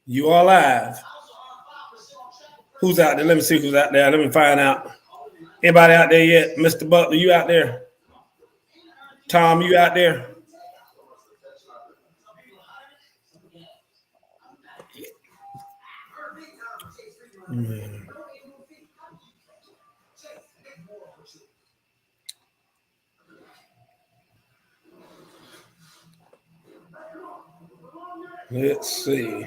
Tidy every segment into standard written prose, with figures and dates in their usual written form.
You are live. Who's out there? Let me see who's out there. Let me find out. Anybody out there yet? Mr. Butler, you out there? Tom, you out there? Let's see.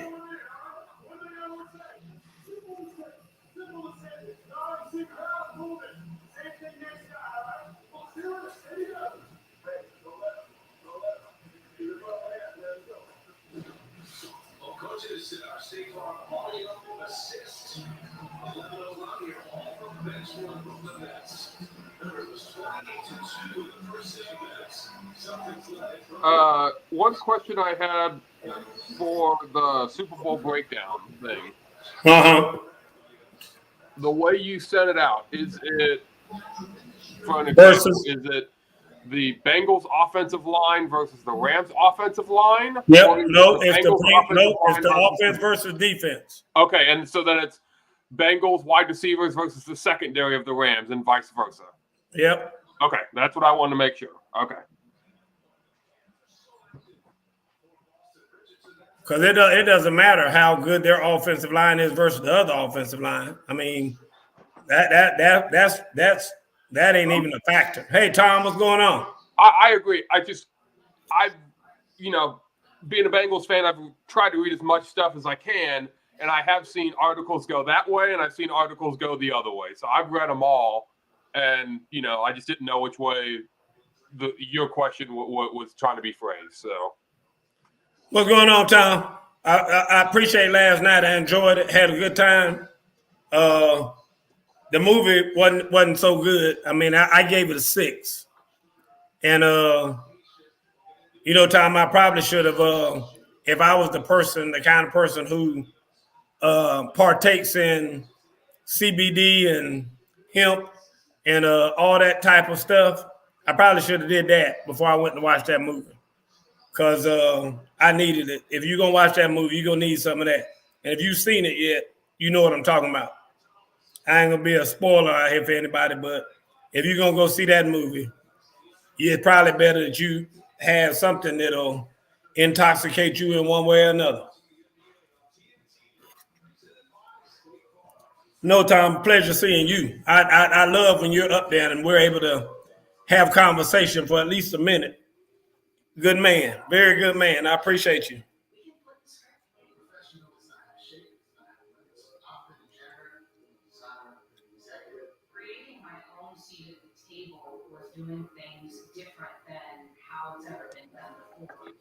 One question I had for the Super Bowl breakdown thing. The way you set it out, is it, for an example, is it the Bengals offensive line versus the Rams offensive line? Yep. No, it's the offense versus defense. Okay, and so then it's Bengals wide receivers versus the secondary of the Rams and vice versa. Yep. Okay, that's what I wanted to make sure. Okay. Because it doesn't matter how good their offensive line is versus the other offensive line. I mean, that ain't even a factor. Hey, Tom, what's going on? I agree. Being a Bengals fan, I've tried to read as much stuff as I can, and I have seen articles go that way, and I've seen articles go the other way. So I've read them all, and I just didn't know which way your question was trying to be phrased. So, what's going on, Tom? I appreciate last night. I enjoyed it. Had a good time. The movie wasn't so good. I mean, I gave it a 6, and Tom, I probably should have. If I was the kind of person who partakes in CBD and hemp and all that type of stuff, I probably should have did that before I went to watch that movie. Because I needed it. If you're going to watch that movie, you're going to need some of that. And if you've seen it yet, you know what I'm talking about. I ain't going to be a spoiler out here for anybody, but if you're going to go see that movie, it's probably better that you have something that'll intoxicate you in one way or another. No, Tom, pleasure seeing you. I love when you're up there and we're able to have conversation for at least a minute. Good man. Very good man. I appreciate you. Creating my own seat at the table was doing things different than how it's ever been done before.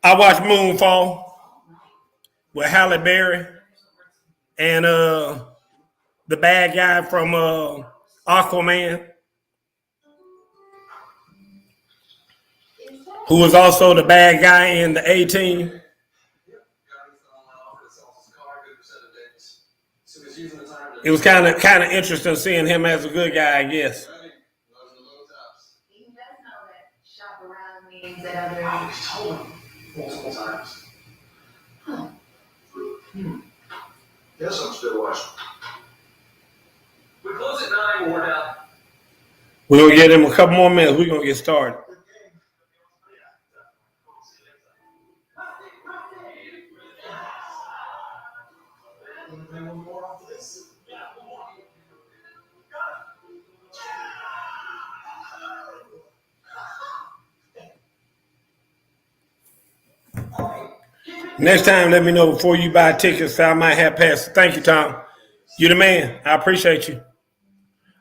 I watched Moonfall with Halle Berry and the bad guy from Aquaman, who was also the bad guy in the A-Team. It was kind of interesting seeing him as a good guy, I guess. He does know that shop around means that other told him multiple times. Yes, I'm still watching. We close at 9. We'll work out. We're going to get him a couple more minutes. We're going to get started. Next time, let me know before you buy tickets. So I might have passed. Thank you, Tom. You're the man. I appreciate you.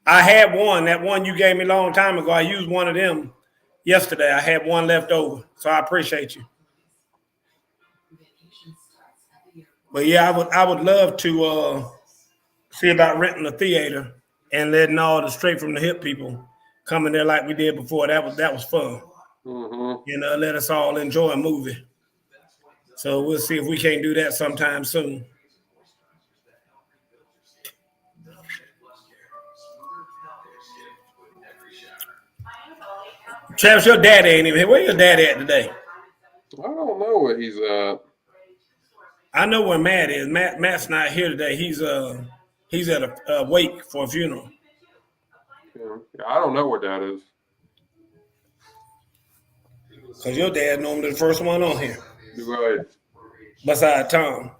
I had one. That one you gave me a long time ago. I used one of them yesterday. I had one left over. So I appreciate you. But yeah, I would love to see about renting a theater and letting all the straight from the hip people come in there like we did before. That was fun. Mm-hmm. Let us all enjoy a movie. So we'll see if we can't do that sometime soon. Travis, your daddy ain't even here. Where your daddy at today? I don't know where he's at. I know where Matt is. Matt's not here today. He's at a wake for a funeral. Yeah, I don't know where Dad is. Because your dad normally the first one on here. Right. Beside Tom.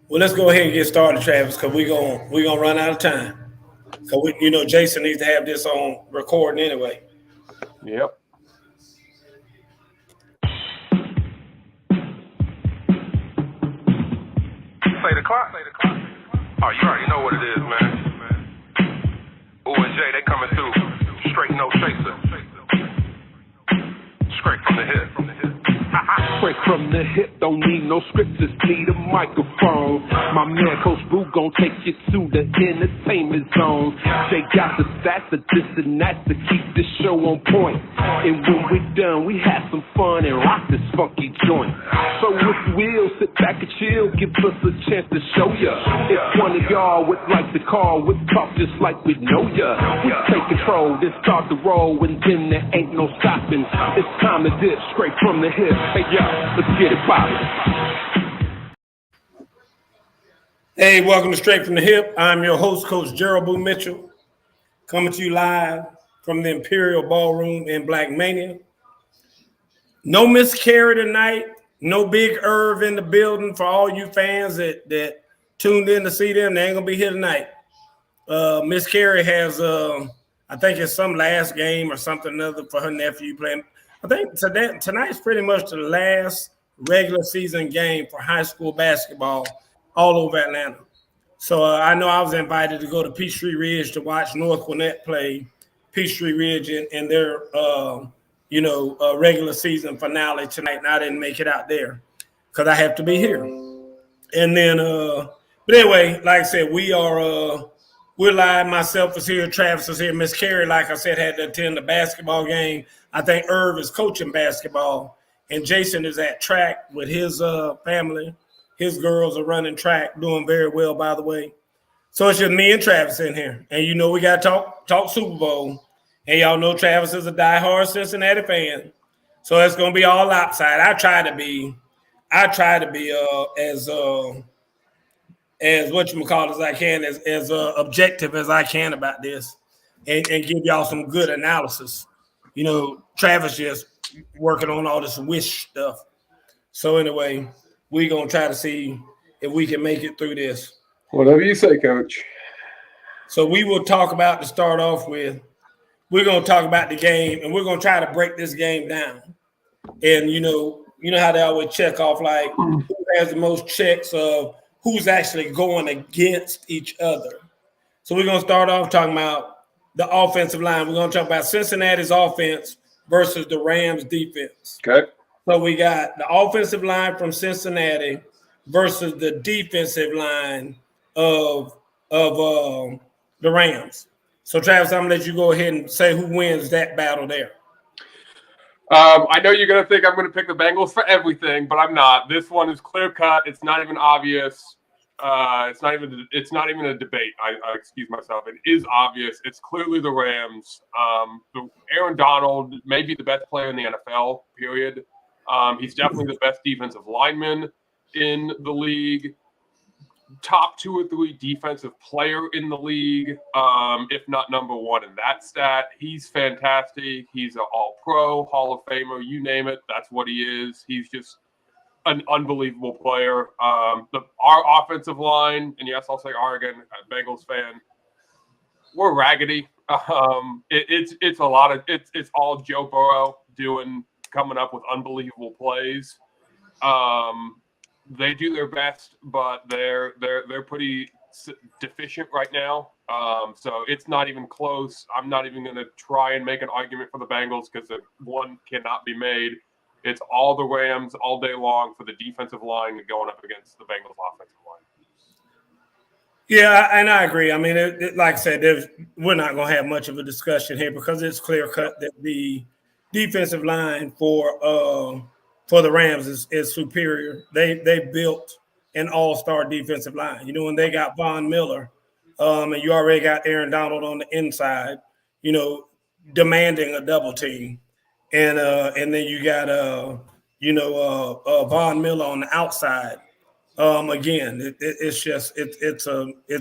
Well, let's go ahead and get started, Travis, because we're gonna run out of time. Because Jason needs to have this on recording anyway. Yep. Say the clock. Oh, you already know what it is, man. Ooh and J, they coming through. Straight, no chaser. Straight from the hip. Straight from the hip, don't need no script, just need a microphone. My man Coach Boo gon' take you to the entertainment zone. They got the stats, the this and that to keep this show on point. And when we done, we have some fun and rock this funky joint. So if you will, sit back and chill, give us a chance to show ya. If one of y'all would like to call, we'll talk just like we know ya. We take control, then start the roll, and then there ain't no stopping. It's time to dip straight from the hip. Hey, let's get it poppin'. Hey, welcome to Straight from the Hip. I'm your host, Coach Gerald Boo Mitchell, coming to you live from the Imperial Ballroom in Black Mania. No Miss Carey tonight. No Big Irv in the building for all you fans that tuned in to see them. They ain't going to be here tonight. Miss Carey has, I think it's some last game or something other for her nephew playing. I think tonight's pretty much the last regular season game for high school basketball all over Atlanta. So I know I was invited to go to Peachtree Ridge to watch North Gwinnett play Peachtree Ridge in their regular season finale tonight, and I didn't make it out there because I have to be here. And then, but anyway, like I said, we're live. Myself is here. Travis is here. Miss Carey, like I said, had to attend the basketball game. I think Irv is coaching basketball, and Jason is at track with his family. His girls are running track, doing very well, by the way. So it's just me and Travis in here. And we got to talk Super Bowl. And y'all know Travis is a diehard Cincinnati fan. So it's going to be all outside. I try to be as whatchamacallit as I can, as objective as I can about this and give y'all some good analysis. Travis just working on all this wish stuff. So anyway, we're going to try to see if we can make it through this. Whatever you say, Coach. So we will talk about, to start off with, we're going to talk about the game, and we're going to try to break this game down. And, you know how they always check off, like, who has the most checks of who's actually going against each other. So we're going to start off talking about the offensive line. We're going to talk about Cincinnati's offense versus the Rams' defense. Okay. So we got the offensive line from Cincinnati versus the defensive line of the Rams. So, Travis, I'm going to let you go ahead and say who wins that battle there. I know you're going to think I'm going to pick the Bengals for everything, but I'm not. This one is clear cut. It's not even obvious. It's not even a debate. I excuse myself. It is obvious. It's clearly the Rams. Aaron Donald may be the best player in the NFL, period. He's definitely the best defensive lineman in the league. Top 2 or 3 defensive player in the league, if not number 1 in that stat. He's fantastic. He's an all-pro, Hall of Famer, you name it. That's what he is. He's just an unbelievable player. Our offensive line, and yes, I'll say our again, Bengals fan, we're raggedy. It's a lot of it's all Joe Burrow coming up with unbelievable plays. They do their best, but they're pretty deficient right now. So it's not even close. I'm not even going to try and make an argument for the Bengals because one cannot be made. It's all the Rams all day long for the defensive line going up against the Bengals offensive line. Yeah, and I agree. I mean, like I said, we're not going to have much of a discussion here because it's clear cut that the defensive line for the Rams is superior. They built an all-star defensive line. When they got Von Miller, and you already got Aaron Donald on the inside, demanding a double team. and then you got Von Miller on the outside. Again, it's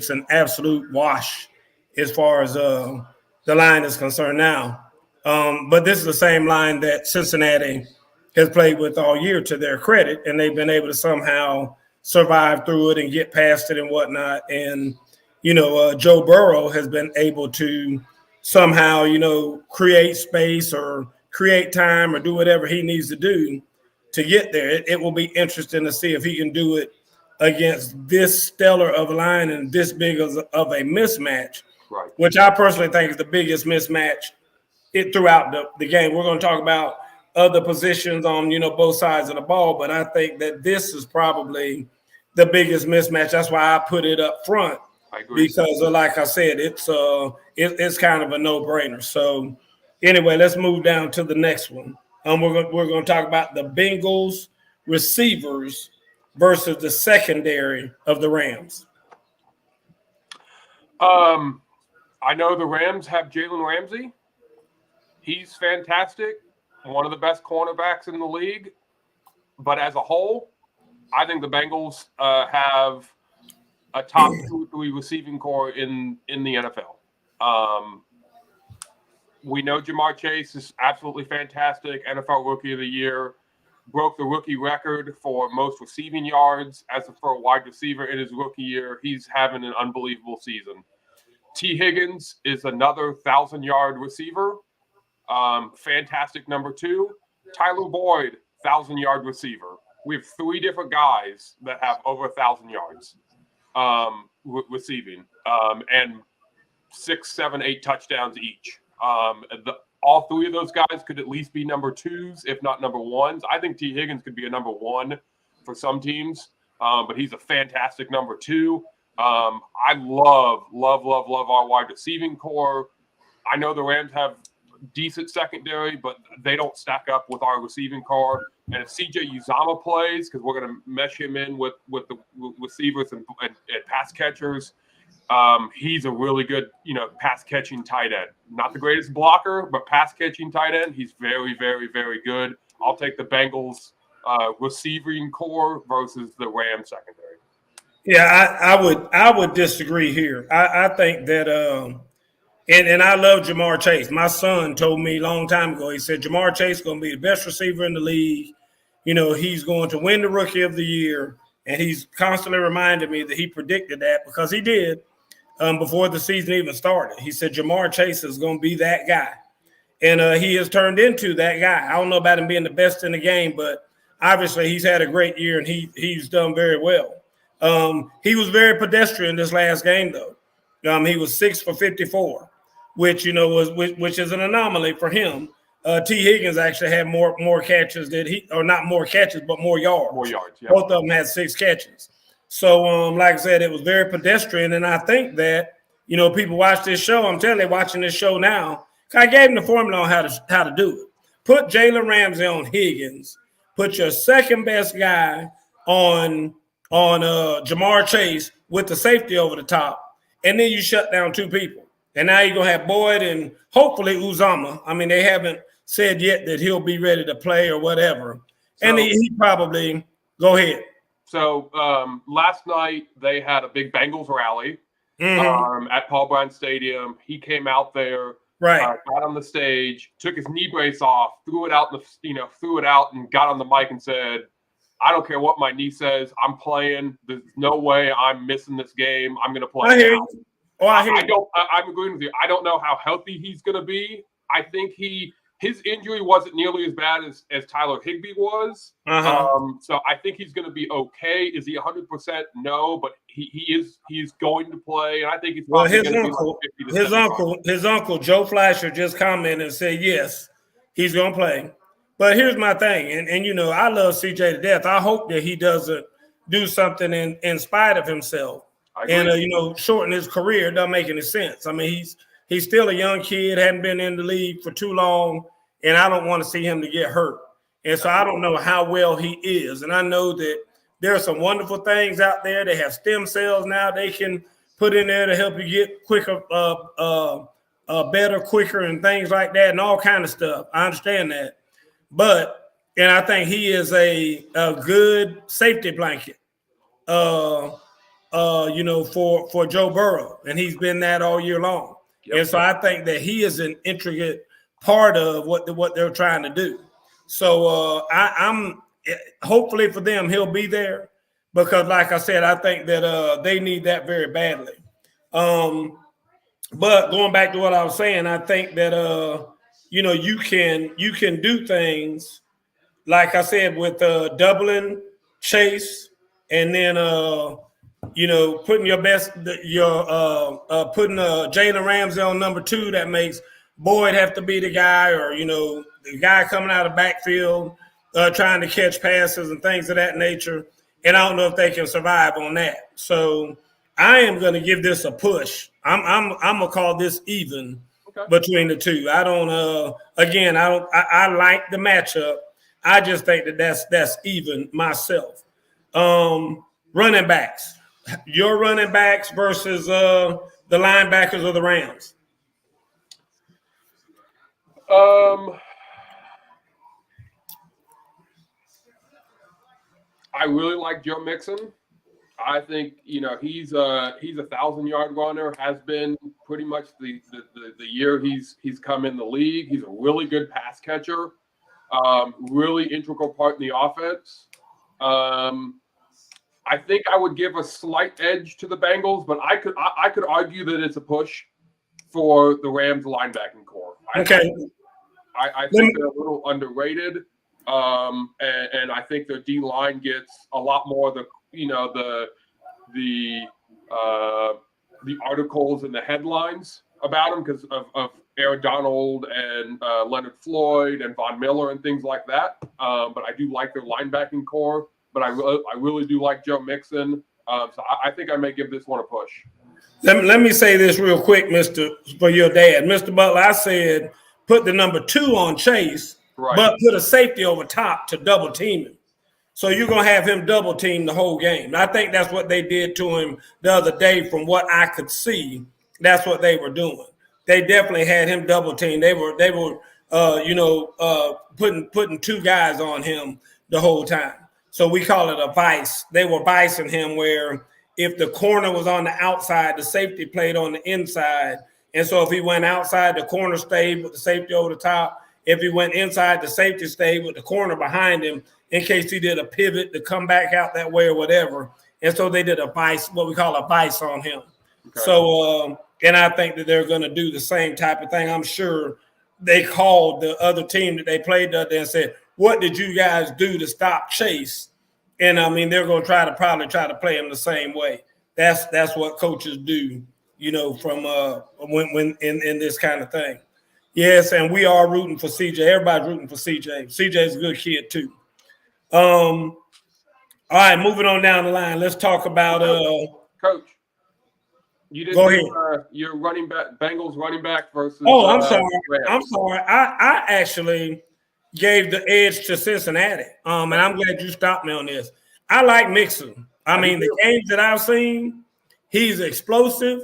an absolute wash as far as the line is concerned now. But this is the same line that Cincinnati has played with all year, to their credit, and they've been able to somehow survive through it and get past it and whatnot. And Joe Burrow has been able to somehow create space or create time or do whatever he needs to do to get there. It will be interesting to see if he can do it against this stellar of a line and this big of a mismatch, Right. which I personally think is the biggest mismatch throughout the game. We're going to talk about other positions on both sides of the ball, but I think that this is probably the biggest mismatch. That's why I put it up front. I agree. Because, like I said, it's kind of a no-brainer. So, anyway, let's move down to the next one. We're going to talk about the Bengals receivers versus the secondary of the Rams. I know the Rams have Jalen Ramsey. He's fantastic, one of the best cornerbacks in the league. But as a whole, I think the Bengals have a top 2-3 receiving core in the NFL. We know Jamar Chase is absolutely fantastic, NFL Rookie of the Year, broke the rookie record for most receiving yards for a wide receiver in his rookie year. He's having an unbelievable season. T. Higgins is another 1,000-yard receiver, fantastic number 2. Tyler Boyd, 1,000-yard receiver. We have 3 different guys that have over 1,000 yards receiving, and 6, 7, 8 touchdowns each. All 3 of those guys could at least be number 2s, if not number 1s. I think T. Higgins could be a number 1 for some teams, but he's a fantastic number 2. I love our wide receiving core. I know the Rams have decent secondary, but they don't stack up with our receiving core. And if CJ Uzomah plays, because we're going to mesh him in with the receivers and pass catchers, he's a really good, pass catching tight end. Not the greatest blocker, but pass catching tight end. He's very, very, very good. I'll take the Bengals receiving core versus the Rams secondary. Yeah, I would disagree here. I think that and I love Jamar Chase. My son told me a long time ago, he said Jamar Chase is going to be the best receiver in the league. He's going to win the Rookie of the Year. And he's constantly reminded me that he predicted that, because he did before the season even started. He said Jamar Chase is going to be that guy. And he has turned into that guy. I don't know about him being the best in the game, but obviously he's had a great year and he's done very well. He was very pedestrian this last game, though. He was 6 for 54, which which is an anomaly for him. T. Higgins actually had more catches not more catches, but more yards. More yards, yeah. Both of them had 6 catches. So, like I said, it was very pedestrian, and I think that people watch this show. I'm telling you, watching this show now. I gave them the formula on how to do it. Put Jalen Ramsey on Higgins. Put your second best guy on Jamar Chase with the safety over the top, and then you shut down 2 people. And now you're going to have Boyd and hopefully Uzomah. I mean, they haven't said yet that he'll be ready to play or whatever. So, and he probably – go ahead. So last night they had a big Bengals rally at Paul Brown Stadium. He came out there, right, got on the stage, took his knee brace off, threw it out and got on the mic and said, I don't care what my knee says. I'm playing. There's no way I'm missing this game. I'm going to play. I hear you. Oh, I hear you. I'm agreeing with you. I don't know how healthy he's going to be. I think his injury wasn't nearly as bad as Tyler Higbee was. So I think he's going to be okay. Is he 100%? No, but he's going to play, and I think he's probably going to be like 50 to his uncle Joe Flasher just commented and said yes, he's going to play. But here's my thing, and I love CJ to death. I hope that he doesn't do something in spite of himself and shorten his career. It doesn't make any sense. I mean, he's still a young kid, hadn't been in the league for too long, and I don't want to see him to get hurt. And so I don't know how well he is. And I know that there are some wonderful things out there. They have stem cells now they can put in there to help you get quicker better, quicker, and things like that, and all kind of stuff. I understand that, and I think he is a good safety blanket. For Joe Burrow, and he's been that all year long. Yep. And so I think that he is an intricate part of what they're trying to do. So I'm hopefully for them he'll be there, because, like I said, I think that they need that very badly. But going back to what I was saying, I think that you can do things like I said with doubling Chase, and then putting your best, putting Jalen Ramsey on number 2. That makes Boyd have to be the guy, or the guy coming out of the backfield trying to catch passes and things of that nature. And I don't know if they can survive on that. So I am going to give this a push. I'm gonna call this even between the two. I don't. I like the matchup. I just think that that's even myself. Running backs. Your running backs versus the linebackers of the Rams. I really like Joe Mixon. I think he's a 1,000-yard runner. Has been pretty much the year he's come in the league. He's a really good pass catcher. Really integral part in the offense. I think I would give a slight edge to the Bengals, but I could argue that it's a push for the Rams linebacking core. I think they're a little underrated, and I think their D line gets a lot more of the articles and the headlines about them because of Aaron Donald and Leonard Floyd and Von Miller and things like that. But I do like their linebacking core. But I really do like Joe Mixon. So I think I may give this one a push. Let me say this real quick, for your dad. Mr. Butler, I said put the number 2 on Chase, but put a safety over top to double team him. So you're going to have him double team the whole game. And I think that's what they did to him the other day. From what I could see, that's what they were doing. They definitely had him double team. They were putting 2 guys on him the whole time. So we call it a vice. They were vicing him, where if the corner was on the outside, the safety played on the inside. And so if he went outside, the corner stayed with the safety over the top. If he went inside, the safety stayed with the corner behind him in case he did a pivot to come back out that way or whatever. And so they did a vice, what we call a vice on him. Okay. So, and I think that they're going to do the same type of thing. I'm sure they called the other team that they played the other day and said, what did you guys do to stop Chase? And I mean, they're going to probably try to play him the same way. That's what coaches do, from when in this kind of thing. Yes, and we are rooting for CJ. Everybody's rooting for CJ. CJ's a good kid too. All right, moving on down the line. Let's talk about Coach. You didn't do your running back, Bengals running back versus. Oh, I'm sorry. Rams. I'm sorry. I actually gave the edge to Cincinnati. And I'm glad you stopped me on this. I like Mixon. I mean, the games that I've seen, he's explosive.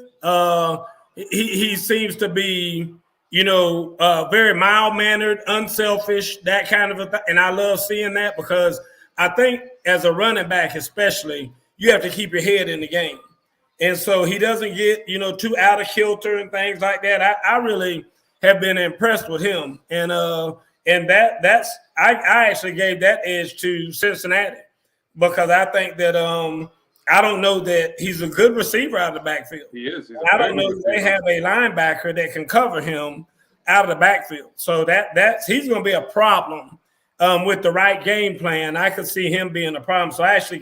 He seems to be, very mild-mannered, unselfish, that kind of a thing. And I love seeing that, because I think as a running back especially, you have to keep your head in the game. And so he doesn't get, too out of kilter and things like that. I really have been impressed with him. And that's I actually gave that edge to Cincinnati, because I think that I don't know that he's a good receiver out of the backfield. He is. I don't know if they have a linebacker that can cover him out of the backfield. So he's going to be a problem with the right game plan. I could see him being a problem. So I actually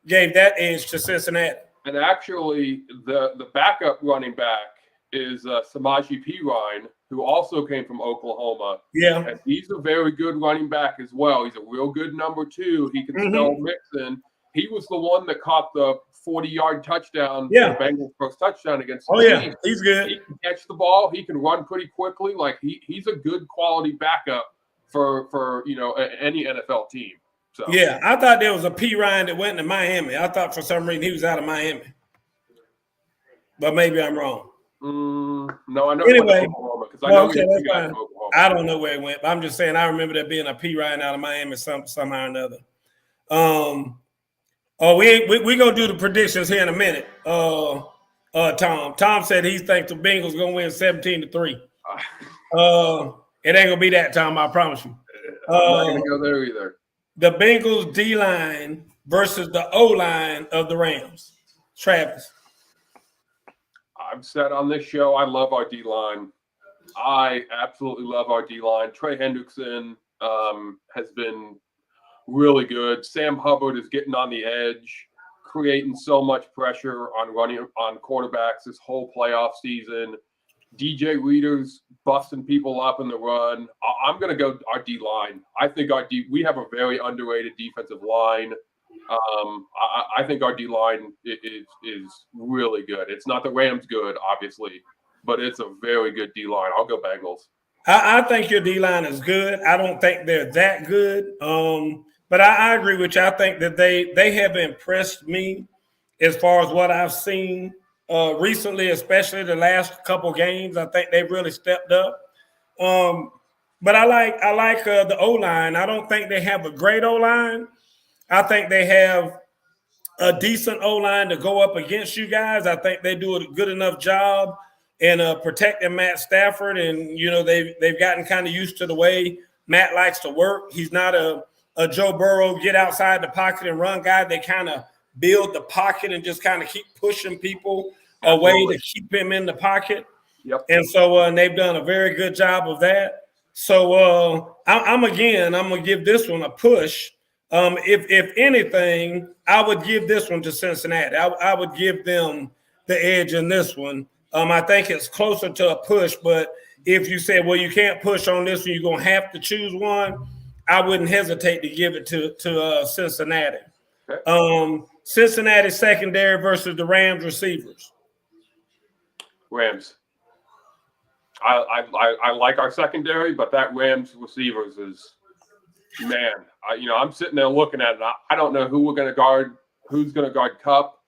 gave that edge to Cincinnati. And actually, the backup running back is Samaje Perine, who also came from Oklahoma. Yeah. And he's a very good running back as well. He's a real good number 2. He can spell Mixon. He was the one that caught the 40-yard touchdown, the Bengals' first touchdown against the Chiefs. He's good. He can catch the ball. He can run pretty quickly. Like he's a good quality backup for any NFL team. So yeah, I thought there was a Perine that went to Miami. I thought for some reason he was out of Miami, but maybe I'm wrong. No, I know Anyway, he went to Oklahoma because I well, know okay, we had that's two guys fine. from Oklahoma. I don't know where it went, but I'm just saying I remember there being a P Ryan out of Miami somehow or another. We gonna do the predictions here in a minute. Tom said he thinks the Bengals gonna win 17-3. It ain't gonna be that, Tom. I promise you. I'm not gonna go there either. The Bengals D line versus the O line of the Rams. Travis. I've said on this show, I love our D line. I absolutely love our D line. Trey Hendrickson has been really good. Sam Hubbard is getting on the edge, creating so much pressure on running on quarterbacks this whole playoff season. DJ Reader's busting people up in the run. I'm going to go our D line. I think we have a very underrated defensive line. I think our D line is really good. It's not the Rams good, obviously, but it's a very good D line. I'll go Bengals. I think your D line is good. I don't think they're that good. But I agree with you. I think that they have impressed me as far as what I've seen recently, especially the last couple games. I think they've really stepped up. But I like the O line. I don't think they have a great O line. I think they have a decent O line to go up against you guys. I think they do a good enough job in protecting Matt Stafford, and they've gotten kind of used to the way Matt likes to work. He's not a Joe Burrow get outside the pocket and run guy. They kind of build the pocket and just kind of keep pushing people away to keep him in the pocket. Yep. And so they've done a very good job of that. So I'm gonna give this one a push. If anything, I would give this one to Cincinnati. I would give them the edge in this one. I think it's closer to a push, but if you say, well, you can't push on this one, you're going to have to choose one, I wouldn't hesitate to give it to Cincinnati. Okay. Cincinnati secondary versus the Rams receivers. Rams. I like our secondary, but that Rams receivers is, man, I'm sitting there looking at it. I don't know who's going to guard Kupp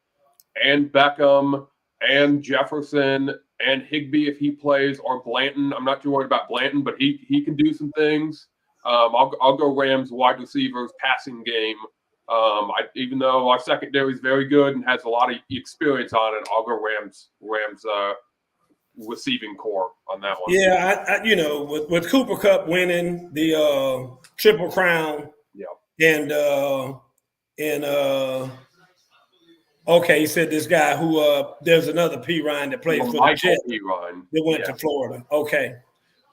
and Beckham and Jefferson and Higbee if he plays, or Blanton. I'm not too worried about Blanton, but he can do some things. I'll go Rams wide receivers passing game. Even though our secondary is very good and has a lot of experience on it, I'll go Rams receiving core on that one. Yeah, with Cooper Kupp winning the Triple Crown, yeah, and okay, he said this guy who there's another P Ryan that plays for the Jets that went to Florida. Okay,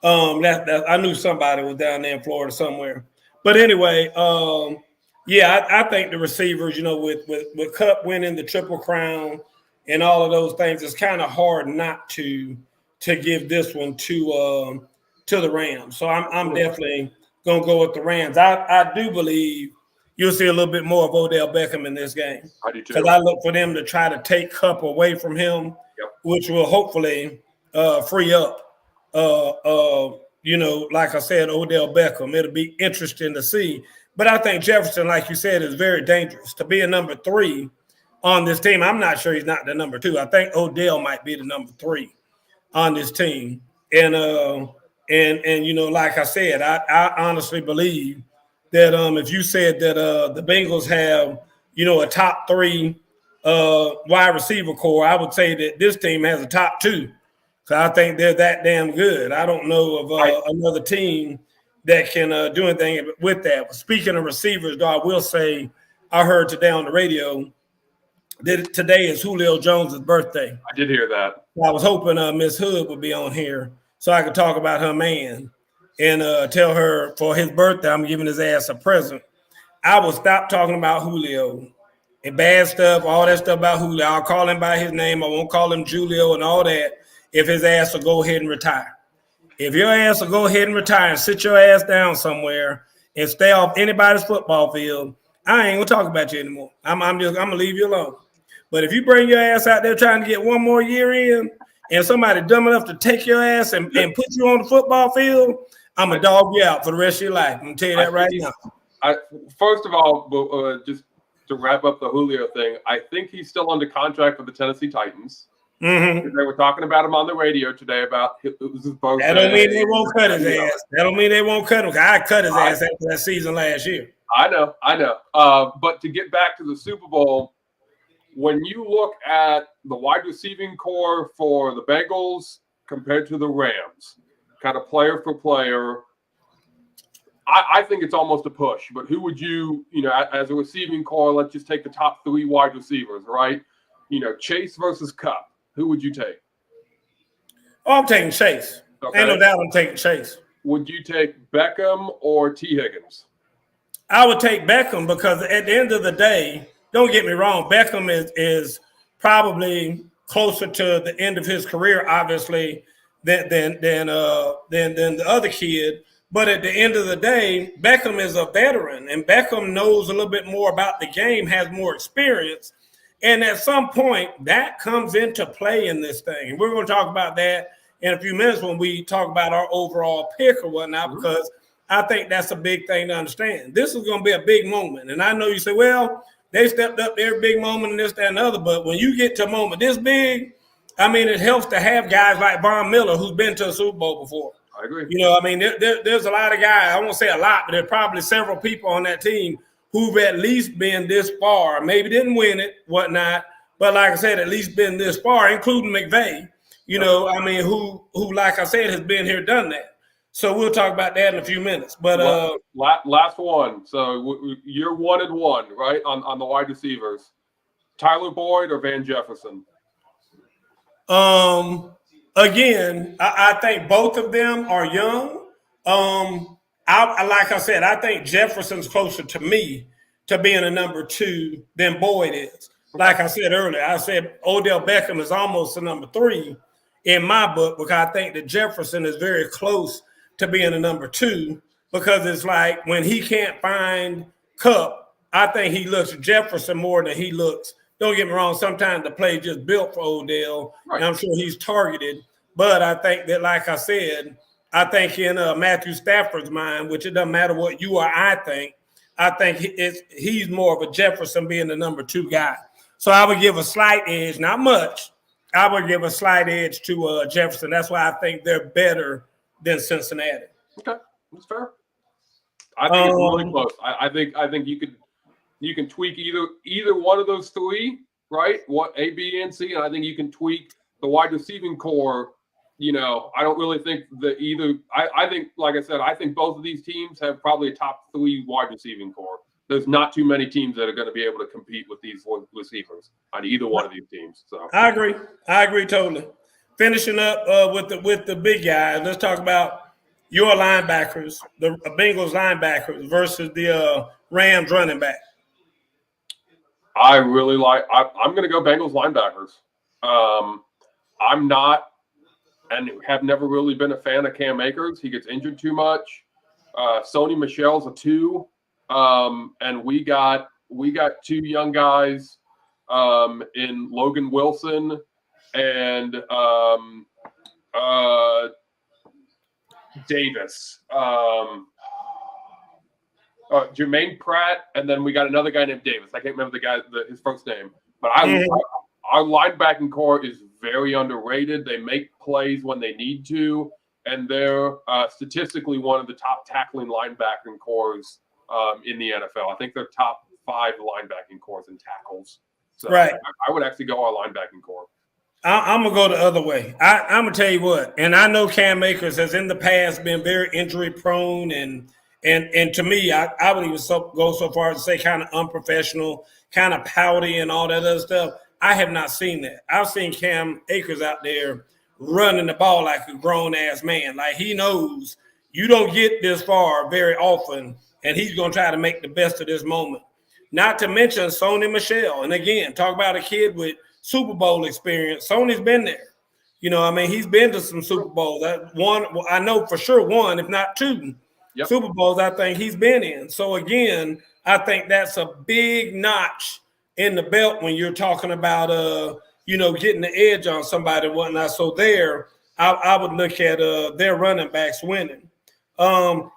that I knew somebody was down there in Florida somewhere. But anyway, I think the receivers, with Kupp winning the Triple Crown and all of those things, it's kind of hard not to give this one to the Rams. So I'm definitely gonna go with the Rams. I do believe you'll see a little bit more of Odell Beckham in this game. I do too. Because I look for them to try to take Kupp away from him, which will hopefully free up like I said, Odell Beckham. It'll be interesting to see. But I think Jefferson, like you said, is very dangerous. To be a number 3 on this team, I'm not sure he's not the number 2. I think Odell might be the number 3 on this team. And like I said, I honestly believe that if you said that the Bengals have, a top 3 wide receiver core, I would say that this team has a top 2. So I think they're that damn good. I don't know of another team that can do anything with that. Speaking of receivers, though, I will say I heard today on the radio that today is Julio Jones' birthday. I did hear that. I was hoping Miss Hood would be on here so I could talk about her man and tell her for his birthday I'm giving his ass a present. I will stop talking about Julio and bad stuff, all that stuff about Julio. I'll call him by his name. I won't call him Julio and all that if his ass will go ahead and retire. If your ass will go ahead and retire and sit your ass down somewhere and stay off anybody's football field, I ain't gonna talk about you anymore. I'm gonna leave you alone. But if you bring your ass out there trying to get one more year in, and somebody dumb enough to take your ass and put you on the football field, I'm gonna dog you out for the rest of your life. I'm gonna tell you that right now. First of all, just to wrap up the Julio thing, I think he's still under contract with the Tennessee Titans. Mm-hmm. They were talking about him on the radio today about it was his birthday. That don't mean they won't cut his ass. That don't mean they won't cut him. I cut his ass after that season last year. I know. But to get back to the Super Bowl, when you look at the wide receiving core for the Bengals compared to the Rams, kind of player for player, I think it's almost a push. But who would you as a receiving core, let's just take the top 3 wide receivers, right? Chase versus Cup. Who would you take? Oh, I'm taking Chase. Okay. Ain't no doubt I'm taking Chase. Would you take Beckham or T. Higgins? I would take Beckham because at the end of the day, don't get me wrong, Beckham is probably closer to the end of his career, obviously, than the other kid. But at the end of the day, Beckham is a veteran, and Beckham knows a little bit more about the game, has more experience. And at some point, that comes into play in this thing. And we're going to talk about that in a few minutes when we talk about our overall pick or whatnot, because I think that's a big thing to understand. This is going to be a big moment. And I know you say, well, they stepped up their big moment and this, that, and the other. But when you get to a moment this big, I mean, it helps to have guys like Von Miller, who's been to a Super Bowl before. I agree. There's a lot of guys. I won't say a lot, but there's probably several people on that team who've at least been this far. Maybe didn't win it, whatnot. But like I said, at least been this far, including McVay. Who, like I said, has been here, done that. So we'll talk about that in a few minutes. But last one. So you're 1-1, right, on the wide receivers. Tyler Boyd or Van Jefferson? Again, I think both of them are young. Like I said, I think Jefferson's closer to me to being a number 2 than Boyd is. Like I said earlier, I said Odell Beckham is almost a number 3 in my book because I think that Jefferson is very close to being a number 2 because it's like when he can't find Kupp, I think he looks Jefferson more than he looks. Don't get me wrong, sometimes the play just built for Odell, right. And I'm sure he's targeted. But I think that, like I said, I think in Matthew Stafford's mind, which it doesn't matter what you or I think he's more of a Jefferson being the number 2 guy. So I would give a slight edge, not much. I would give a slight edge to Jefferson. That's why I think they're better than Cincinnati. Okay, that's fair. I think it's really close. I think you can tweak either one of those 3, right? What A, B, and C, and I think you can tweak the wide receiving core. I don't really think that either. I think, like I said, I think both of these teams have probably a top 3 wide receiving core. There's not too many teams that are going to be able to compete with these receivers on either one of these teams. So I agree totally. Finishing up with the big guys, let's talk about your linebackers, the Bengals linebackers versus the Rams running back. I really like. I'm going to go Bengals linebackers. I'm not and have never really been a fan of Cam Akers. He gets injured too much. Sony Michel's a 2. And we got 2 young guys in Logan Wilson and Davis. Jermaine Pratt, and then we got another guy named Davis. I can't remember his first name. But our linebacking core is very underrated. They make plays when they need to, and they're statistically one of the top tackling linebacking cores in the NFL. I think they're top 5 linebacking cores in tackles. So right. I would actually go our linebacking core. I'm going to go the other way. I'm going to tell you what, and I know Cam Akers has in the past been very injury prone and to me, I would even go so far as to say kind of unprofessional, kind of pouty and all that other stuff. I have not seen that. I've seen Cam Akers out there running the ball like a grown-ass man. Like he knows you don't get this far very often, and he's going to try to make the best of this moment. Not to mention Sony Michel. And again, talk about a kid with Super Bowl experience. Sony's been there. He's been to some Super Bowls. I know for sure 1, if not 2. Yep. Super Bowls I think he's been in. So, again, I think that's a big notch in the belt when you're talking about, getting the edge on somebody and whatnot. So there, I would look at their running backs winning.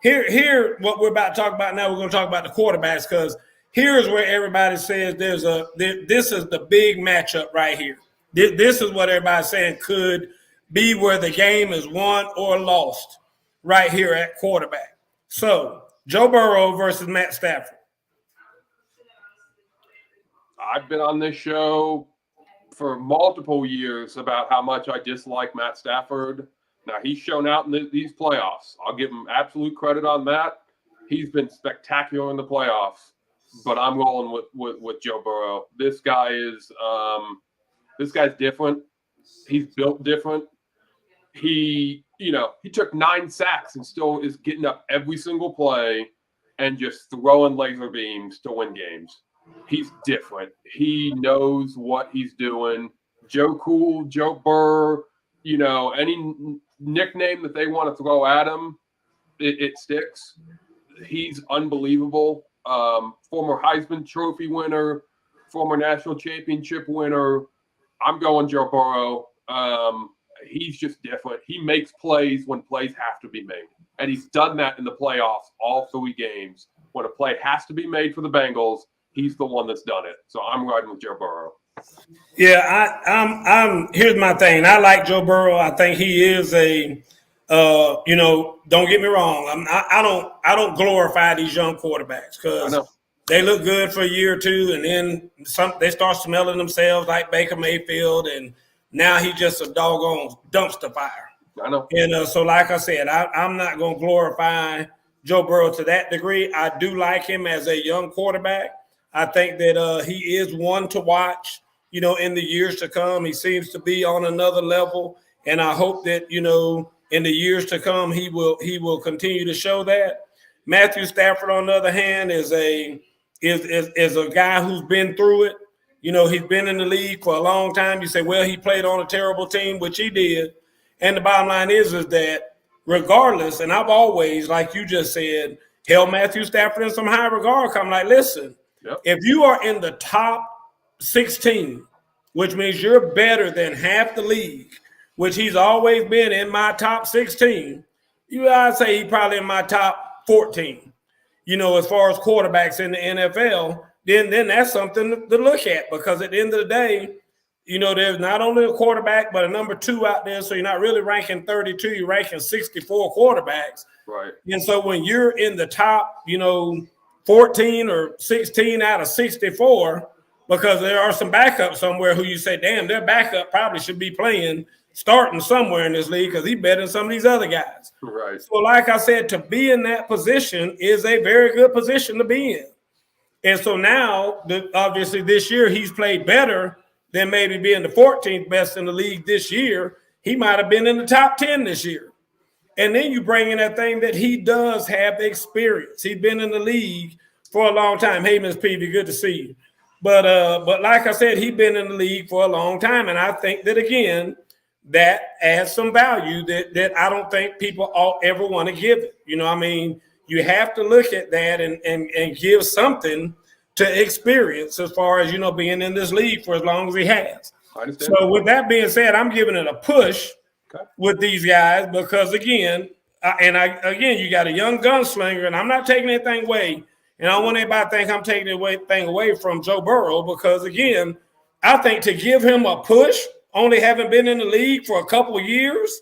Here, what we're about to talk about now, we're going to talk about the quarterbacks because here's where everybody says this is the big matchup right here. This is what everybody's saying could be where the game is won or lost right here at quarterback. So Joe Burrow versus Matt Stafford. I've been on this show for multiple years about how much I dislike Matt Stafford. Now, he's shown out in these playoffs. I'll give him absolute credit on that. He's been spectacular in the playoffs, but I'm rolling with Joe Burrow. This guy's different. He's built different. He took 9 sacks and still is getting up every single play and just throwing laser beams to win games. He's different. He knows what he's doing. Joe Cool, Joe Burr, any nickname that they want to throw at him, it sticks. He's unbelievable. Former Heisman Trophy winner, former national championship winner. I'm going Joe Burrow. He's just different. He makes plays when plays have to be made. And he's done that in the playoffs all 3 games. When a play has to be made for the Bengals, he's the one that's done it. So I'm riding with Joe Burrow. Yeah, I'm here's my thing. I like Joe Burrow. I think he is don't get me wrong. I don't glorify these young quarterbacks because they look good for a year or two, and then they start smelling themselves like Baker Mayfield, and now he's just a doggone dumpster fire. I know. And so, like I said, I'm not going to glorify Joe Burrow to that degree. I do like him as a young quarterback. I think that he is one to watch, in the years to come. He seems to be on another level, and I hope that, in the years to come, he will continue to show that. Matthew Stafford, on the other hand, is a guy who's been through it. He's been in the league for a long time. You say, well, he played on a terrible team, which he did. And the bottom line is that regardless, and I've always, like you just said, held Matthew Stafford in some high regard. I'm like, listen, if you are in the top 16, which means you're better than half the league, which he's always been in my top 16, I'd say he's probably in my top 14, as far as quarterbacks in the NFL, then that's something to look at, because at the end of the day, there's not only a quarterback, but a number 2 out there. So you're not really ranking 32, you're ranking 64 quarterbacks. Right. And so when you're in the top, 14 or 16 out of 64, because there are some backups somewhere who you say, damn, their backup probably should be starting somewhere in this league because he's better than some of these other guys. Right. So like I said, to be in that position is a very good position to be in. And so now, obviously this year he's played better than maybe being the 14th best in the league this year. He might have been in the top 10 this year. And then you bring in that thing that he does have experience. He's been in the league for a long time. Hey, Ms. Peavy, good to see you. But like I said, he's been in the league for a long time. And I think that, again, that adds some value that I don't think people ever want to give it. You have to look at that and give something to experience as far as, being in this league for as long as he has. So with that being said, I'm giving it a push with these guys because, again, you got a young gunslinger, and I'm not taking anything away. And I don't want anybody to think I'm taking anything away from Joe Burrow because, again, I think to give him a push, only having been in the league for a couple of years,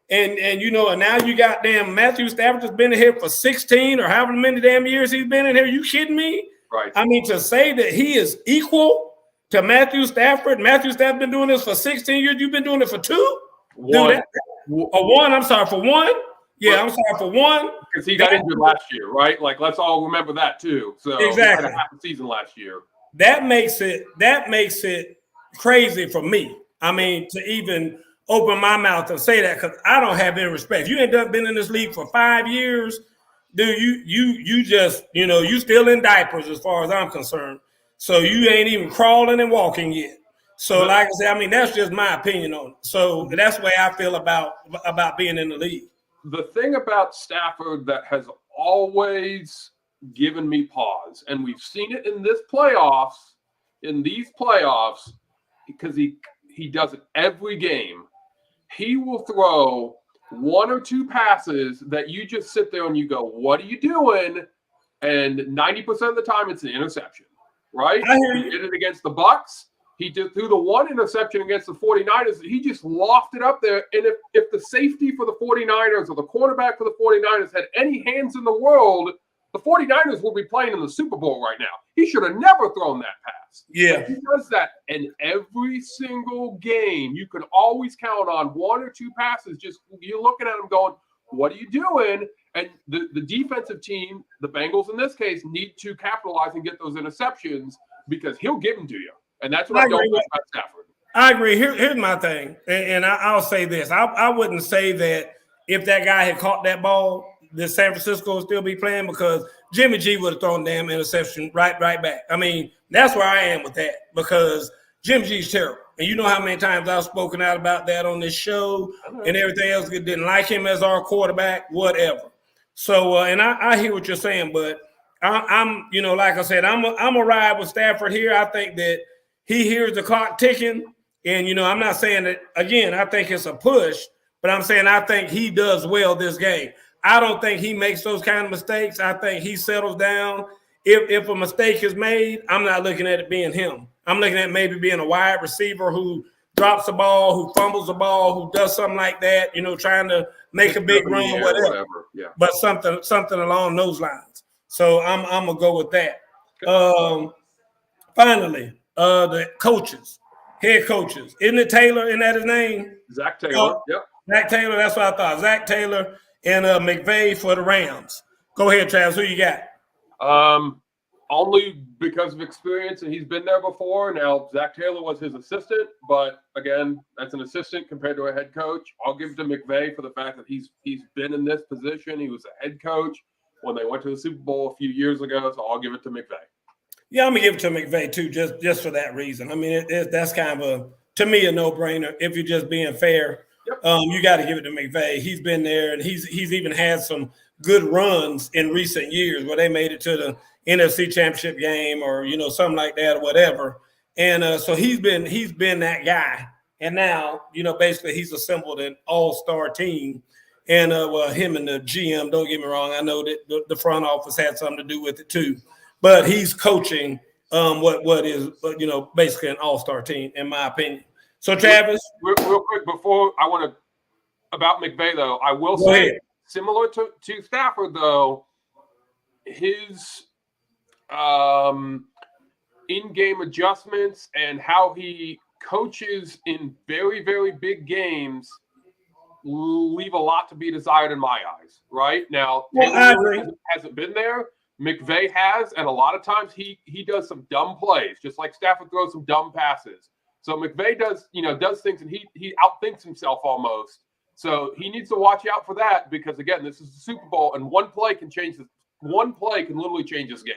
and now you got damn Matthew Stafford has been in here for 16 or however many damn years he's been in here. You kidding me? Right. I mean, to say that he is equal to Matthew Stafford. Matthew Stafford been doing this for 16 years. You've been doing it for 2? One. One. I'm sorry, for 1? Yeah, I'm sorry, for 1. Because he got injured last year, right? Like, let's all remember that too. So exactly, he had a half a season last year. That makes it crazy for me. I mean, to even open my mouth and say that, because I don't have any respect. If you ain't been in this league for 5 years, dude, you just, you still in diapers as far as I'm concerned. So you ain't even crawling and walking yet. So like I said, I mean, that's just my opinion on it. So that's the way I feel about being in the league. The thing about Stafford that has always given me pause, and we've seen it in these playoffs, because he does it every game. He will throw 1 or 2 passes that you just sit there and you go, what are you doing? And 90% of the time it's an interception, right? I hear you. He did it against the Bucks. He threw the one interception against the 49ers. He just lofted up there. And if the safety for the 49ers or the quarterback for the 49ers had any hands in the world, the 49ers would be playing in the Super Bowl right now. He should have never thrown that pass. Yeah. But he does that in every single game. You can always count on one or two passes. Just you're looking at him going, what are you doing? And the defensive team, the Bengals in this case, need to capitalize and get those interceptions because he'll give them to you. And that's what I don't like about Stafford. I agree. Here's my thing, and I'll say this. I wouldn't say that if that guy had caught that ball, that San Francisco would still be playing because Jimmy G would have thrown damn interception right back. I mean, that's where I am with that because Jimmy G's terrible. And you know how many times I've spoken out about that on this show and everything else. Didn't like him as our quarterback, whatever. So, and I hear what you're saying, but I'm like I said, I'm a ride with Stafford here. I think that he hears the clock ticking, and, I'm not saying that, again, I think it's a push, but I'm saying I think he does well this game. I don't think he makes those kind of mistakes. I think he settles down. If a mistake is made, I'm not looking at it being him. I'm looking at maybe being a wide receiver who drops the ball, who fumbles the ball, who does something like that, trying to make a big run or whatever. Yeah. But something along those lines. So I'm going to go with that. Finally, the coaches, head coaches. Isn't it Taylor? Isn't that his name? Zach Taylor. Yep. Zach Taylor, that's what I thought. Zach Taylor and McVay for the Rams. Go ahead, Travis. Who you got? Only because of experience, and he's been there before. Now, Zach Taylor was his assistant, but again, that's an assistant compared to a head coach. I'll give it to McVay for the fact that he's been in this position. He was a head coach when they went to the Super Bowl a few years ago, so I'll give it to McVay. Yeah, I'm gonna give it to McVay too, just for that reason. I mean, that's kind of to me a no-brainer. If you're just being fair, Yep. You got to give it to McVay. He's been there, and he's even had some good runs in recent years where they made it to the NFC Championship game or something like that or whatever. And so he's been that guy. And now basically he's assembled an all-star team. And him and the GM, don't get me wrong, I know that the front office had something to do with it too. But he's coaching what is basically an all-star team, in my opinion. So Travis, real quick before I want to about McVay though, I will say similar to Stafford though, his in-game adjustments and how he coaches in very, very big games leave a lot to be desired in my eyes. Right now, Taylor hasn't been there. McVay has, and a lot of times he does some dumb plays, just like Stafford throws some dumb passes. So McVay does things, and he outthinks himself almost. So he needs to watch out for that because again, this is the Super Bowl, and one play can literally change this game.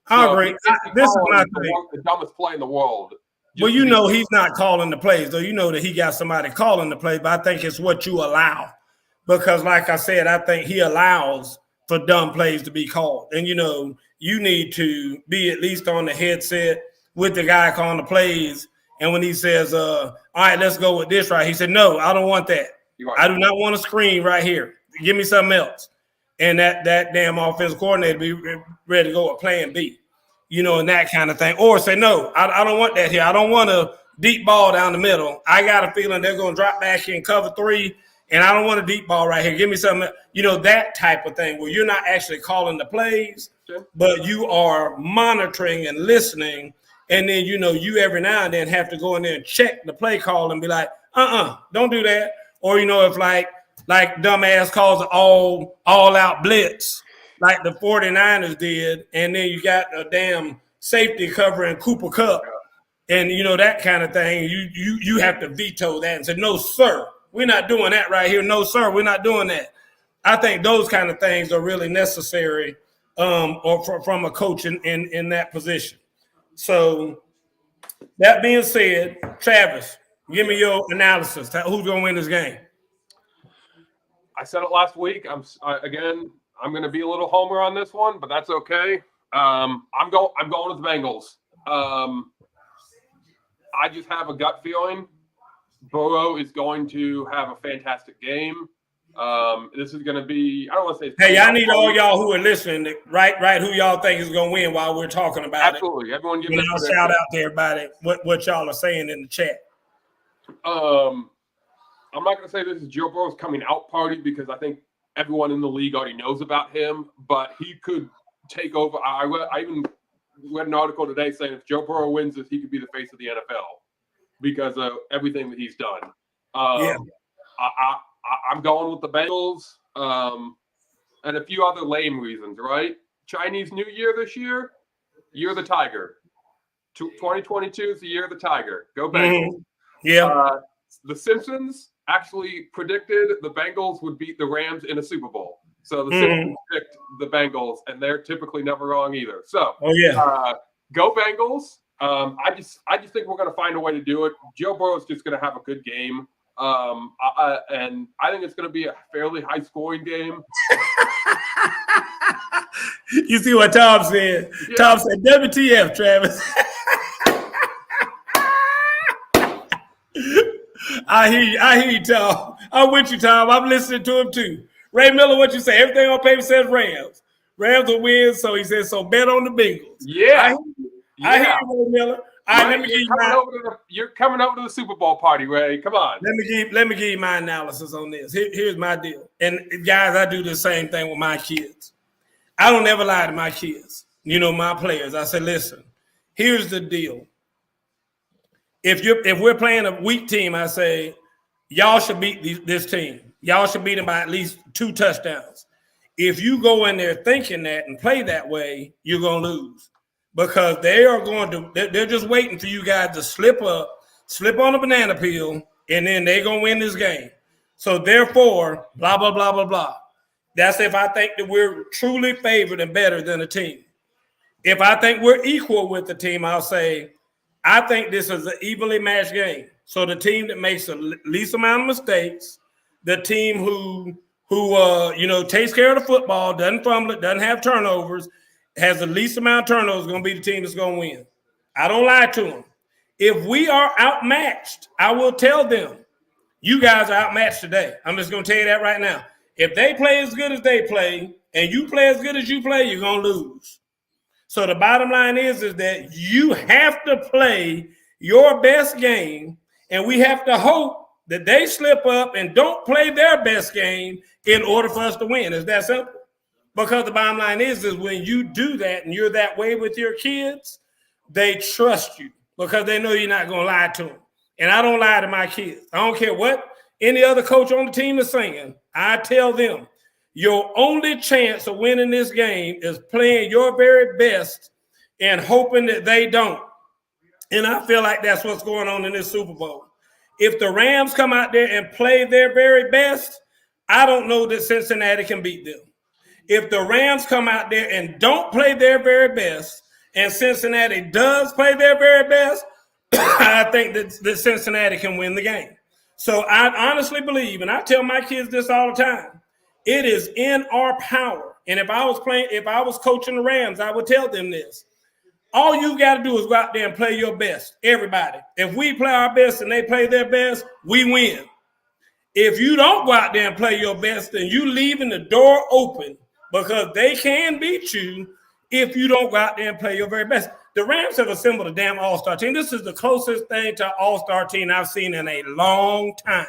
I agree. This is my thing. The dumbest play in the world. Well, he's not calling the plays, though. You know that he got somebody calling the play, but I think it's what you allow. Because like I said, I think he allows for dumb plays to be called. And, you need to be at least on the headset with the guy calling the plays. And when he says, all right, let's go with this right, he said, no, I don't want that. Right. I do not want a screen right here. Give me something else. And that damn offensive coordinator be ready to go with plan B, and that kind of thing. Or say, no, I don't want that here. I don't want a deep ball down the middle. I got a feeling they're going to drop back in cover 3, and I don't want a deep ball right here. Give me something, that type of thing where you're not actually calling the plays, but you are monitoring and listening. And then, you every now and then have to go in there and check the play call and be like, don't do that. Or, if like dumbass calls an all-out blitz like the 49ers did, and then you got a damn safety covering Cooper Kupp and, that kind of thing, you have to veto that and say, no, sir, we're not doing that right here. No, sir, we're not doing that. I think those kind of things are really necessary from a coach in that position. So that being said, Travis, give me your analysis. Who's going to win this game? I said it last week. I'm going to be a little homer on this one, but that's okay. I'm going with the Bengals. I just have a gut feeling Burrow is going to have a fantastic game. This is going to be, I don't want to say. Hey, I need all y'all who are listening to write who y'all think is going to win while we're talking about Absolutely. Everyone give it. And I'll shout out to everybody what y'all are saying in the chat. I'm not going to say this is Joe Burrow's coming out party because I think everyone in the league already knows about him, but he could take over. I even read an article today saying if Joe Burrow wins this, he could be the face of the NFL because of everything that he's done. I'm going with the Bengals and a few other lame reasons, right? Chinese New Year this year, year of the Tiger. 2022 is the year of the Tiger. Go Bengals. Mm-hmm. Yeah. The Simpsons actually predicted the Bengals would beat the Rams in a Super Bowl. So the Simpsons picked the Bengals, and they're typically never wrong either. So, go Bengals. I just think we're going to find a way to do it. Joe Burrow is just going to have a good game. And I think it's going to be a fairly high-scoring game. You see what Tom said? Yeah. Tom said, WTF, Travis. I hear you, Tom. I'm with you, Tom. I'm listening to him, too. Ray Miller, what you say? Everything on paper says Rams. Rams will win, so he says, so bet on the Bengals. Yeah. I hear you, Ray Miller. All right, let me give you you're coming over to the Super Bowl party, Ray. Come on. Let me give you my analysis on this. Here's my deal. And guys, I do the same thing with my kids. I don't ever lie to my kids. My players. I say, listen, here's the deal. If we're playing a weak team, I say, y'all should beat this team. Y'all should beat them by at least 2 touchdowns. If you go in there thinking that and play that way, you're going to lose. Because they're just waiting for you guys to slip on a banana peel, and then they're going to win this game. So therefore, blah, blah, blah, blah, blah. That's if I think that we're truly favored and better than a team. If I think we're equal with the team, I'll say, I think this is an evenly matched game. So the team that makes the least amount of mistakes, the team who takes care of the football, doesn't fumble it, doesn't have turnovers, has the least amount of turnovers, going to be the team that's going to win. I don't lie to them. If we are outmatched, I will tell them, you guys are outmatched today. I'm just going to tell you that right now. If they play as good as they play and you play as good as you play, you're going to lose. So the bottom line is that you have to play your best game, and we have to hope that they slip up and don't play their best game in order for us to win. It's that simple. Because the bottom line is when you do that and you're that way with your kids, they trust you because they know you're not going to lie to them. And I don't lie to my kids. I don't care what any other coach on the team is saying. I tell them, your only chance of winning this game is playing your very best and hoping that they don't. And I feel like that's what's going on in this Super Bowl. If the Rams come out there and play their very best, I don't know that Cincinnati can beat them. If the Rams come out there and don't play their very best and Cincinnati does play their very best, I think that Cincinnati can win the game. So I honestly believe, and I tell my kids this all the time, it is in our power. And if I was coaching the Rams, I would tell them this. All you got to do is go out there and play your best, everybody. If we play our best and they play their best, we win. If you don't go out there and play your best, then you leaving the door open because they can beat you if you don't go out there and play your very best. The Rams have assembled a damn all-star team. This is the closest thing to an all-star team I've seen in a long time.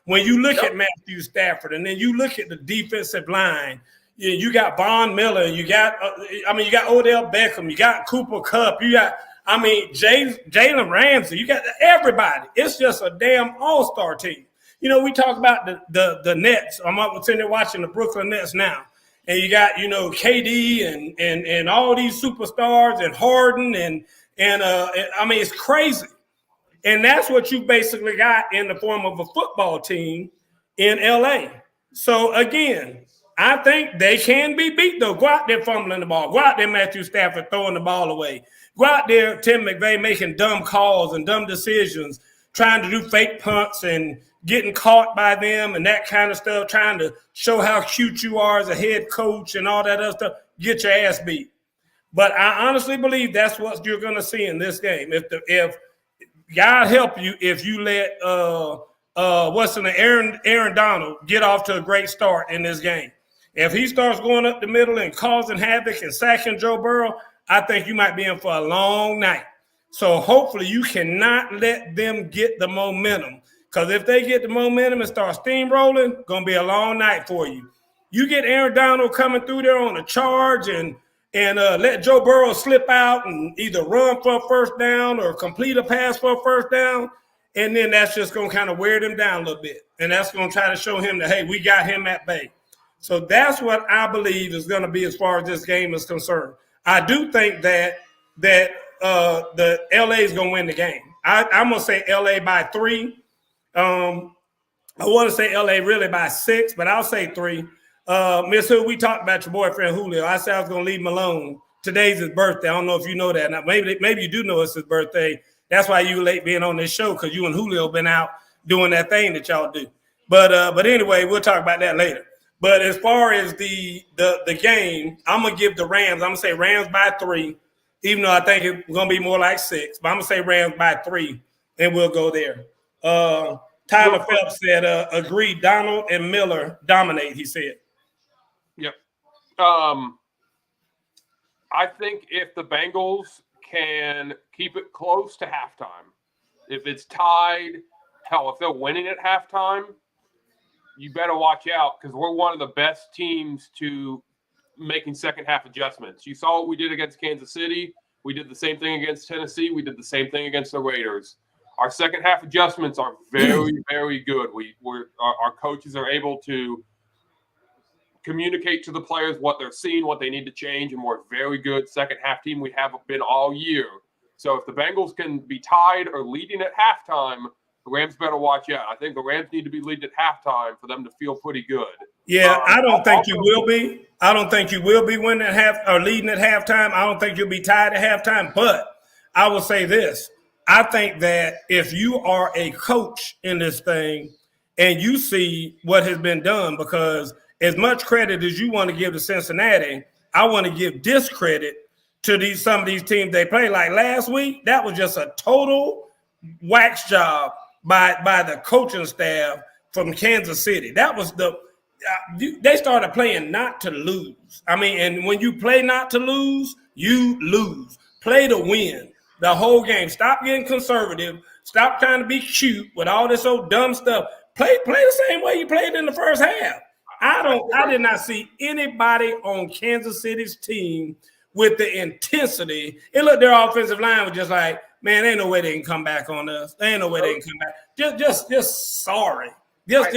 When you look at Matthew Stafford and then you look at the defensive line, you got Von Miller, you got Odell Beckham, you got Cooper Kupp, you got, Jalen Ramsey, you got everybody. It's just a damn all-star team. We talk about the Nets. I'm up sitting there watching the Brooklyn Nets now. And you got, KD and all these superstars and Harden and it's crazy. And that's what you basically got in the form of a football team in LA. So again, I think they can be beat though. Go out there fumbling the ball. Go out there Matthew Stafford throwing the ball away. Go out there Tim McVay making dumb calls and dumb decisions, trying to do fake punts and getting caught by them and that kind of stuff, trying to show how cute you are as a head coach and all that other stuff, get your ass beat. But I honestly believe that's what you're going to see in this game. If God help you, if you let Aaron Donald get off to a great start in this game. If he starts going up the middle and causing havoc and sacking Joe Burrow, I think you might be in for a long night. So hopefully you cannot let them get the momentum. Because if they get the momentum and start steamrolling, going to be a long night for you. You get Aaron Donald coming through there on a charge and let Joe Burrow slip out and either run for a first down or complete a pass for a first down, and then that's just going to kind of wear them down a little bit. And that's going to try to show him that, hey, we got him at bay. So that's what I believe is going to be as far as this game is concerned. I do think that the LA is going to win the game. I'm going to say LA by 3. I want to say LA really by 6, but I'll say 3. Miss Who, we talked about your boyfriend Julio. I said I was going to leave him alone. Today's his birthday. I don't know if you know that. Now, maybe you do know it's his birthday. That's why you late being on this show, because you and Julio been out doing that thing that y'all do. But anyway, we'll talk about that later. But as far as the game, I'm going to give the Rams. I'm going to say Rams by 3, even though I think it's going to be more like 6. But I'm going to say Rams by 3, and we'll go there. Tyler Phelps said, agreed, Donald and Miller dominate, he said. Yep. I think if the Bengals can keep it close to halftime, if it's tied, hell, if they're winning at halftime, you better watch out, because we're one of the best teams to making second half adjustments. You saw what we did against Kansas City. We did the same thing against Tennessee. We did the same thing against the Raiders. Our second half adjustments are very, very good. Our coaches are able to communicate to the players what they're seeing, what they need to change, and we're a very good second half team. We have been all year. So if the Bengals can be tied or leading at halftime, the Rams better watch out. I think the Rams need to be leading at halftime for them to feel pretty good. Yeah, I don't think you will be. I don't think you will be winning at half or leading at halftime. I don't think you'll be tied at halftime. But I will say this. I think that if you are a coach in this thing and you see what has been done, because as much credit as you want to give to Cincinnati, I want to give discredit to some of these teams they play. Like last week, that was just a total wax job by the coaching staff from Kansas City. That was they started playing not to lose. I mean, and when you play not to lose, you lose. Play to win the whole game. Stop getting conservative. Stop trying to be cute with all this old dumb stuff. Play the same way you played in the first half. I did not see anybody on Kansas City's team with the intensity. It looked, their offensive line was just like, man, ain't no way they can come back on us. There ain't no way they can come back. Just sorry. Just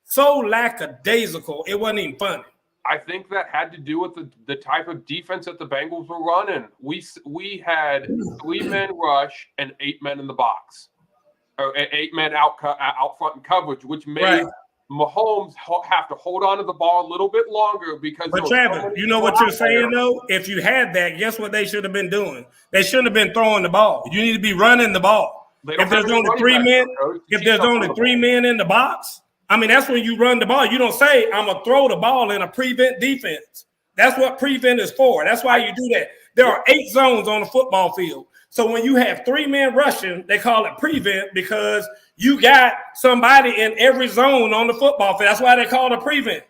so lackadaisical. It wasn't even funny. I think that had to do with the type of defense that the Bengals were running. We had 3-man rush and 8 men in the box, or 8 men out front in coverage, which made Mahomes have to hold on to the ball a little bit longer because. But Travis, you know what you're saying though? If you had that, guess what they should have been doing? They shouldn't have been throwing the ball. You need to be running the ball. If there's only 3 men, in the box. I mean, that's when you run the ball. You don't say, I'm going to throw the ball in a prevent defense. That's what prevent is for. That's why you do that. There are 8 zones on the football field. So when you have 3 men rushing, they call it prevent because you got somebody in every zone on the football field. That's why they call it prevent.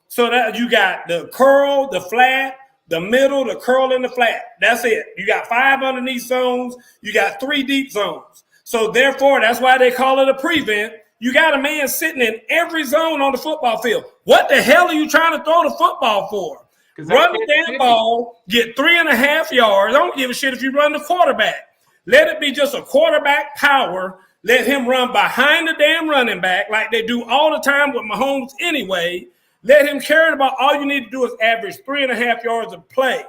So that you got the curl, the flat, the middle, the curl, and the flat. That's it. You got 5 underneath zones. You got 3 deep zones. So therefore, that's why they call it a prevent. You got a man sitting in every zone on the football field. What the hell are you trying to throw the football for? Run the damn ball, get 3.5 yards. I don't give a shit if you run the quarterback. Let it be just a quarterback power. Let him run behind the damn running back like they do all the time with Mahomes anyway. Let him carry the ball. All you need to do is average 3.5 yards of play.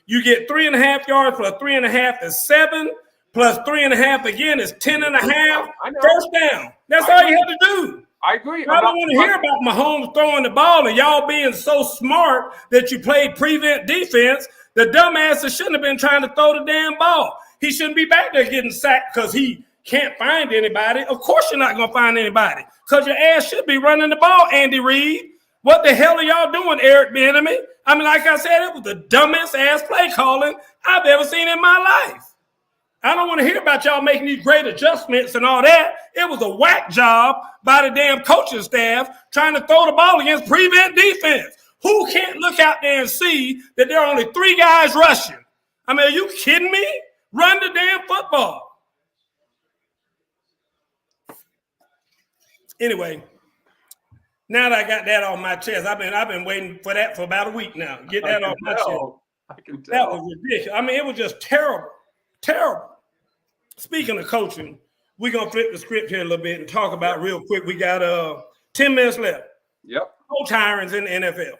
You get 3.5 yards plus 3.5 is 7. Plus 3.5 again is 10.5. First down. That's all you have to do. I agree. I don't want to hear about Mahomes throwing the ball and y'all being so smart that you played prevent defense. The dumbasses shouldn't have been trying to throw the damn ball. He shouldn't be back there getting sacked because he can't find anybody. Of course you're not going to find anybody because your ass should be running the ball, Andy Reid. What the hell are y'all doing, Eric Bieniemy? I mean, like I said, it was the dumbest ass play calling I've ever seen in my life. I don't want to hear about y'all making these great adjustments and all that. It was a whack job by the damn coaching staff trying to throw the ball against prevent defense. Who can't look out there and see that there are only 3 guys rushing? I mean, are you kidding me? Run the damn football. Anyway, now that I got that off my chest, I've been waiting for that for about a week now. Get that off my chest. I can tell. That was ridiculous. I mean, it was just terrible. Terrible. Speaking of coaching, we're going to flip the script here a little bit and talk about real quick. We got 10 minutes left. Yep. Coach hirings in the NFL.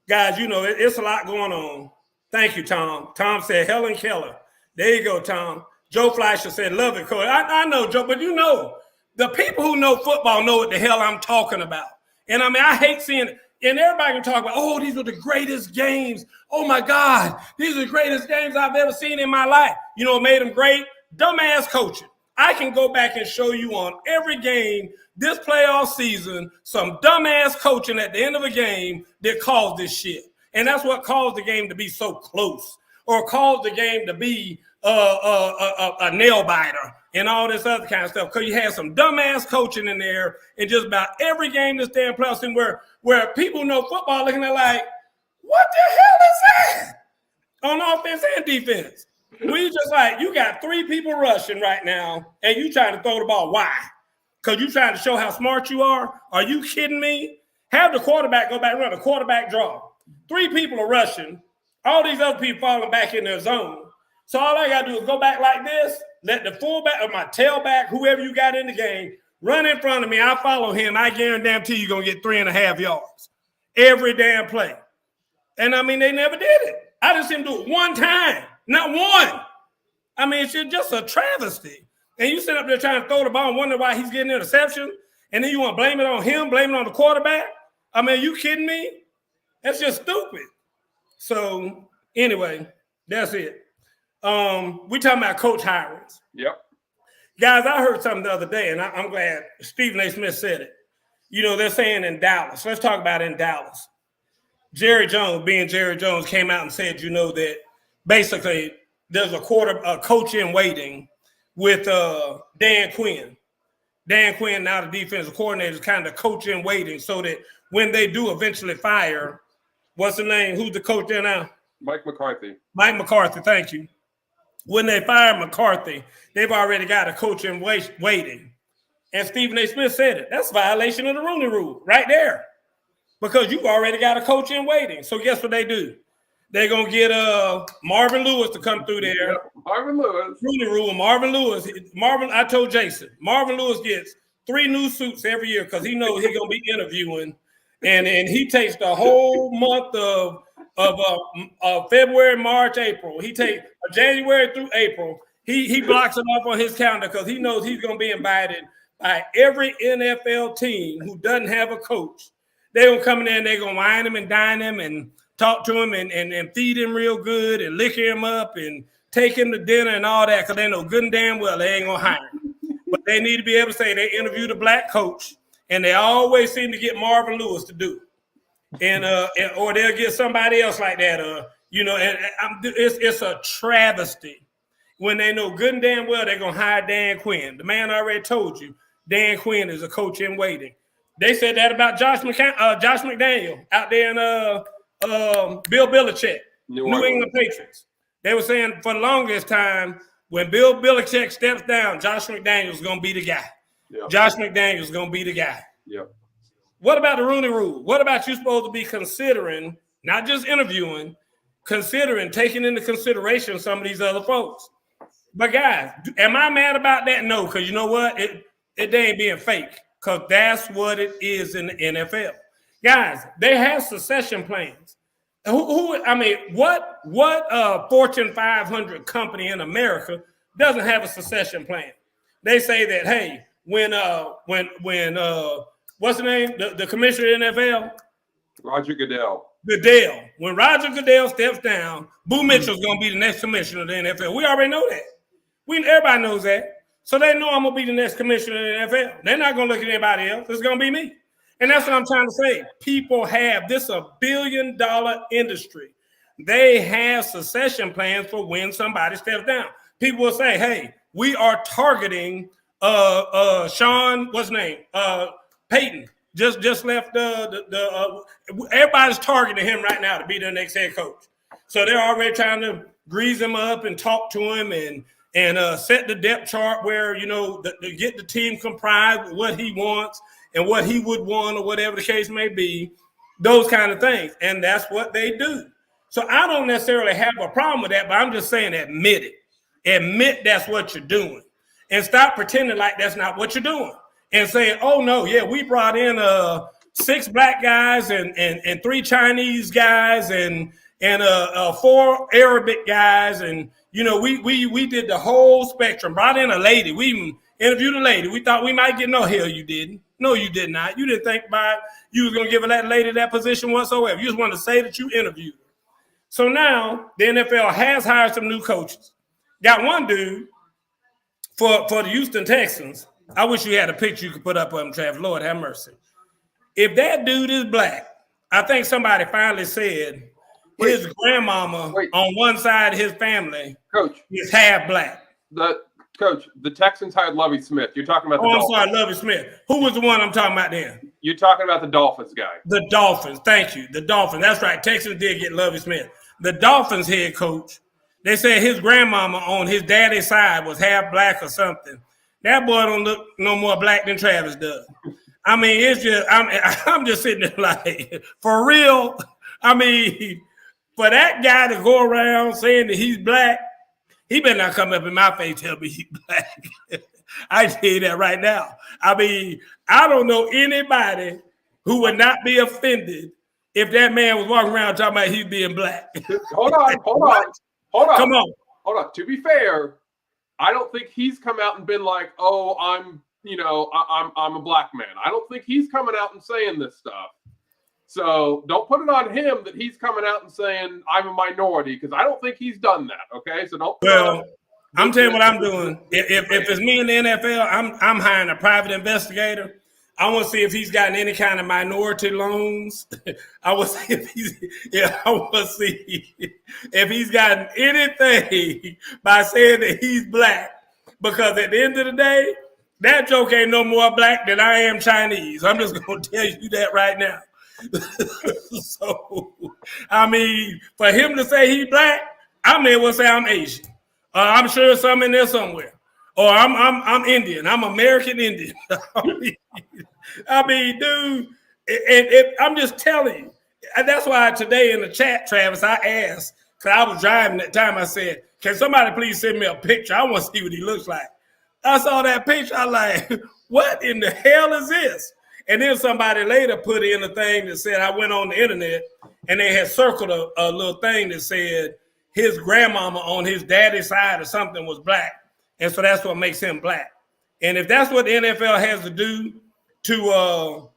Guys, you know, it's a lot going on. Thank you, Tom. Tom said Helen Keller. There you go, Tom. Joe Fleischer said, love it, Coach. I know, Joe, but you know, the people who know football know what the hell I'm talking about. And I mean, I hate seeing it. And everybody can talk about, oh, these were the greatest games. Oh, my God, these are the greatest games I've ever seen in my life. You know what made them great? Dumbass coaching. I can go back and show you on every game this playoff season some dumbass coaching at the end of a game that caused this shit. And that's what caused the game to be so close or caused the game to be a nail biter and all this other kind of stuff. Because you had some dumbass coaching in there in just about every game this damn playoff season where people know football looking at like, what the hell is that? On offense and defense. We just like, you got 3 people rushing right now, and you trying to throw the ball. Why? Because you trying to show how smart you are? Are you kidding me? Have the quarterback go back and run a quarterback draw. 3 people are rushing. All these other people falling back in their zone. So all I got to do is go back like this, let the fullback or my tailback, whoever you got in the game, run in front of me. I follow him. I guarantee you're going to get 3.5 yards every damn play. And, I mean, they never did it. I just see him do it one time, not one. I mean, it's just a travesty. And you sit up there trying to throw the ball and wonder why he's getting interception, and then you want to blame it on him, blame it on the quarterback? I mean, are you kidding me? That's just stupid. So, anyway, that's it. We talking about coach hirings. Yep. Guys, I heard something the other day, and I'm glad Stephen A. Smith said it. You know, they're saying in Dallas. Let's talk about it in Dallas. Jerry Jones, being Jerry Jones, came out and said, you know, that basically there's a coach in waiting with Dan Quinn. Dan Quinn, now the defensive coordinator, is kind of coach in waiting so that when they do eventually fire, what's the name? Who's the coach there now? Mike McCarthy. Mike McCarthy, thank you. When they fire McCarthy, they've already got a coach in waiting. And Stephen A. Smith said it. That's a violation of the Rooney Rule right there. Because you've already got a coach in waiting. So guess what they do? They're going to get Marvin Lewis to come through there. Yep. Marvin Lewis. Rooney Rule, Marvin Lewis. I told Jason, Marvin Lewis gets 3 new suits every year because he knows he's going to be interviewing. And he takes the whole month of February, March, April. He takes January through April. He blocks it off on his calendar because he knows he's going to be invited by every NFL team who doesn't have a coach. They're going to come in there and they're going to wine him and dine him and talk to him and feed him real good and lick him up and take him to dinner and all that because they know good and damn well they ain't going to hire him. But they need to be able to say they interviewed a black coach, and they always seem to get Marvin Lewis to do it. And or they'll get somebody else like that. It's a travesty when they know good and damn well they're going to hire Dan Quinn. The man already told you Dan Quinn is a coach in waiting. They said that about Josh McDaniel out there in Bill Belichick, New England Patriots. They were saying for the longest time, when Bill Belichick steps down, Josh McDaniel's going to be the guy. Yep. Josh McDaniel's going to be the guy. Yep. What about the Rooney Rule? What about you supposed to be considering, not just interviewing, considering taking into consideration some of these other folks? But guys, am I mad about that? No, because you know what? It ain't being fake. Because that's what it is in the NFL. Guys, they have succession plans. What Fortune 500 company in America doesn't have a succession plan? They say that, hey, when what's the name? The commissioner of the NFL? Roger Goodell. When Roger Goodell steps down, Boo Mitchell's going to be the next commissioner of the NFL. We already know that. Everybody knows that. So they know I'm going to be the next commissioner of the NFL. They're not going to look at anybody else. It's going to be me. And that's what I'm trying to say. People have this $1 billion industry. They have succession plans for when somebody steps down. people will say, hey, we are targeting Sean, what's his name? Peyton. Just left everybody's targeting him right now to be the next head coach. So they're already trying to grease him up and talk to him and set the depth chart where, to get the team comprised with what he wants and what he would want or whatever the case may be, those kind of things. And that's what they do. So I don't necessarily have a problem with that, but I'm just saying admit it. Admit that's what you're doing. And stop pretending like that's not what you're doing. And saying, oh, no, yeah, we brought in 6 black guys and 3 Chinese guys and 4 Arabic guys. And, we did the whole spectrum. Brought in a lady. We even interviewed a lady. We thought we might get no hell you didn't. No, you did not. You didn't think about you was going to give that lady that position whatsoever. You just wanted to say that you interviewed her. So now the NFL has hired some new coaches. Got one dude for the Houston Texans. I wish you had a picture you could put up of him, Travis. Lord have mercy. If that dude is black, I think somebody finally said his grandmama on one side of his family is half black. The Texans hired Lovie Smith. You're talking about the Dolphins. I'm sorry, Lovie Smith. Who was the one I'm talking about then? You're talking about the Dolphins guy. The Dolphins. Thank you. The Dolphins. That's right. Texans did get Lovie Smith. The Dolphins head coach, they said his grandmama on his daddy's side was half black or something. That boy don't look no more black than Travis does. I mean, it's just, I'm just sitting there like, for real. I mean, for that guy to go around saying that he's black, he better not come up in my face and tell me he's black. I tell you that right now. I mean, I don't know anybody who would not be offended if that man was walking around talking about he's being black. Hold on. Come on. Hold on. To be fair, I don't think he's come out and been like, oh, I'm a black man. I don't think he's coming out and saying this stuff. So don't put it on him that he's coming out and saying I'm a minority, because I don't think he's done that. Okay, so don't. Well, I'm telling you what I'm doing. If it's me in the NFL, I'm hiring a private investigator. I want to see if he's gotten any kind of minority loans. I want to see if he's gotten anything by saying that he's black. Because at the end of the day, that joke ain't no more black than I am Chinese. I'm just going to tell you that right now. So, I mean, for him to say he's black, I may well say I'm Asian. I'm sure some in there somewhere. Or I'm Indian. I'm American Indian. I mean, dude, I'm just telling you. And that's why today in the chat, Travis, I asked, because I was driving at the time, I said, can somebody please send me a picture? I want to see what he looks like. I saw that picture. I like, what in the hell is this? And then somebody later put in a thing that said, I went on the internet, and they had circled a little thing that said his grandmama on his daddy's side or something was black. And so that's what makes him black. And if that's what the NFL has to do to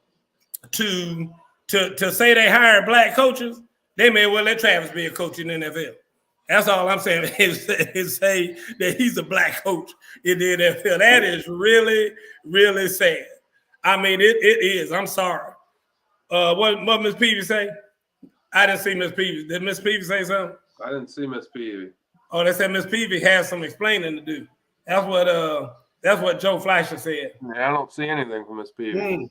say they hire black coaches, they may well let Travis be a coach in the NFL. That's all I'm saying is say that he's a black coach in the NFL. That is really, really sad. I mean, it is. I'm sorry. What Miss Peavy say? I didn't see Miss Peavy. Did Miss Peavy say something? I didn't see Miss Peavy. Oh, they said Miss Peavy has some explaining to do. That's what Joe Fleischer said. Yeah, I don't see anything from Miss Peavy.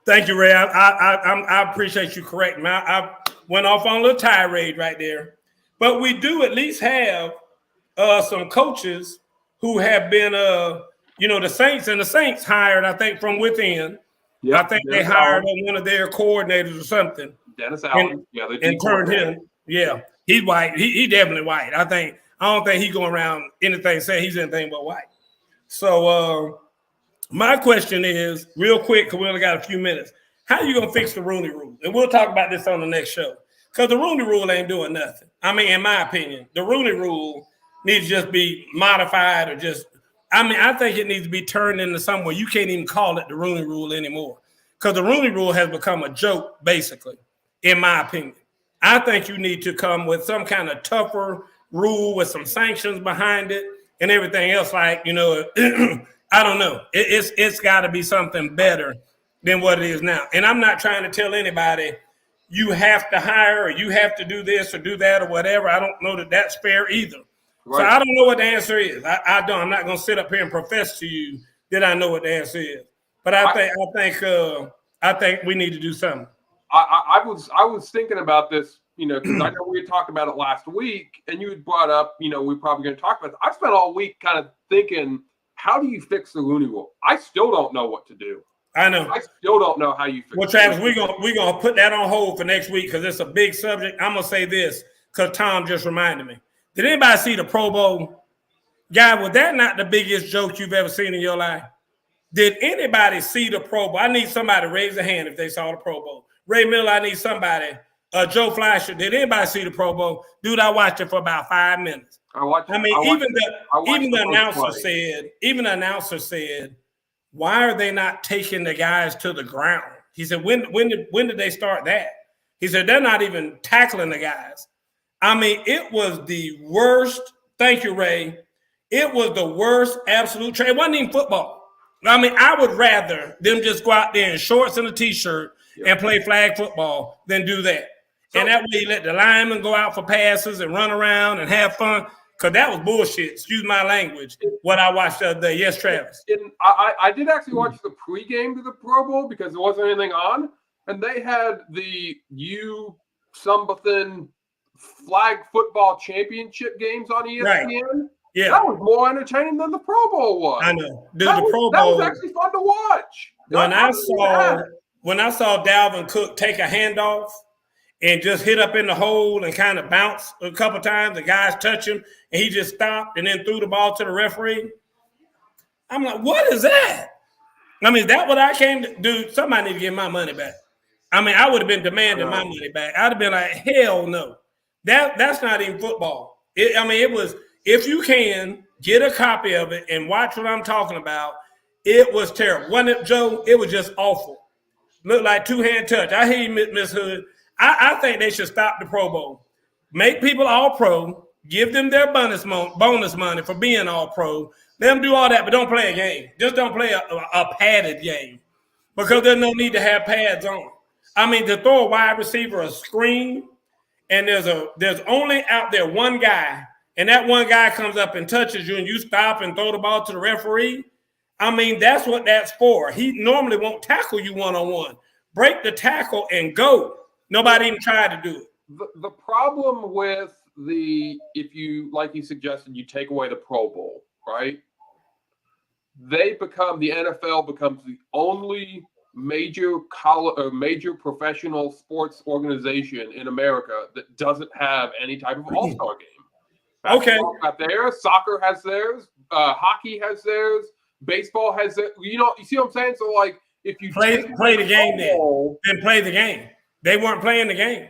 Thank you, Ray. I appreciate you correcting me. I went off on a little tirade right there. But we do at least have some coaches who have been, the Saints hired, I think, from within. Yep, I think Dennis they hired one of their coordinators or something. Dennis Allen. And turned him. Yeah, he's white. He definitely white. I don't think he's going around anything saying he's anything but white. So my question is, real quick, because we only got a few minutes, how are you going to fix the Rooney Rule? And we'll talk about this on the next show. Because the Rooney Rule ain't doing nothing. I mean, in my opinion, the Rooney Rule needs to just be modified or I think it needs to be turned into somewhere you can't even call it the Rooney Rule anymore. Because the Rooney Rule has become a joke, basically, in my opinion. I think you need to come with some kind of tougher rule with some sanctions behind it and everything else. Like, I don't know. It's got to be something better than what it is now. And I'm not trying to tell anybody you have to hire or you have to do this or do that or whatever. I don't know that that's fair either. Right. So I don't know what the answer is. I don't. I'm not going to sit up here and profess to you that I know what the answer is. But I think we need to do something. I was thinking about this, because I know we had talked about it last week, and you had brought up, we're probably going to talk about it. I spent all week kind of thinking, how do you fix the Rooney Rule? I still don't know what to do. I know. I still don't know how you fix it. Well, Travis, we're gonna put that on hold for next week because it's a big subject. I'm gonna say this because Tom just reminded me. Did anybody see the Pro Bowl? Guy, was that not the biggest joke you've ever seen in your life? Did anybody see the Pro Bowl? I need somebody to raise a hand if they saw the Pro Bowl. Ray Miller, I need somebody. Joe Fleischer, did anybody see the Pro Bowl? Dude, I watched it for about 5 minutes. Even the announcer said, why are they not taking the guys to the ground? He said, when did they start that? He said, they're not even tackling the guys. I mean, it was the worst. Thank you, Ray. It was the worst absolute trade. It wasn't even football. I mean, I would rather them just go out there in shorts and a T-shirt and play flag football than do that. And that way you let the linemen go out for passes and run around and have fun. Because that was bullshit. Excuse my language. What I watched the other day. Yes, Travis. I did actually watch the pregame to the Pro Bowl because there wasn't anything on. And they had the something flag football championship games on ESPN. Right. Yeah. That was more entertaining than the Pro Bowl was. I know. Dude, that was actually fun to watch. When I saw Dalvin Cook take a handoff and just hit up in the hole and kind of bounce a couple times, the guys touch him, and he just stopped and then threw the ball to the referee. I'm like, what is that? I mean, is that what I came to do? Somebody need to get my money back. I mean, I would have been demanding my money back. I'd have been like, hell no. That's not even football. It was, if you can, get a copy of it and watch what I'm talking about. It was terrible. Wasn't it, Joe? It was just awful. Looked like two-hand touch. I hear you, Miss Hood. I think they should stop the Pro Bowl. Make people all-pro. Give them their bonus money for being all-pro. Let them do all that, but don't play a game. Just don't play a padded game because there's no need to have pads on. I mean, to throw a wide receiver a screen, and there's only out there one guy, and that one guy comes up and touches you, and you stop and throw the ball to the referee. I mean, that's what that's for. He normally won't tackle you one-on-one. Break the tackle and go. Nobody even tried to do it. The problem with if you, like you suggested, you take away the Pro Bowl, right? The NFL becomes the only major professional sports organization in America that doesn't have any type of all-star game. Okay. Got theirs. Soccer has theirs. Hockey has theirs. Baseball has theirs. You see what I'm saying? So, like, if you play the game, then play the game. They weren't playing the game.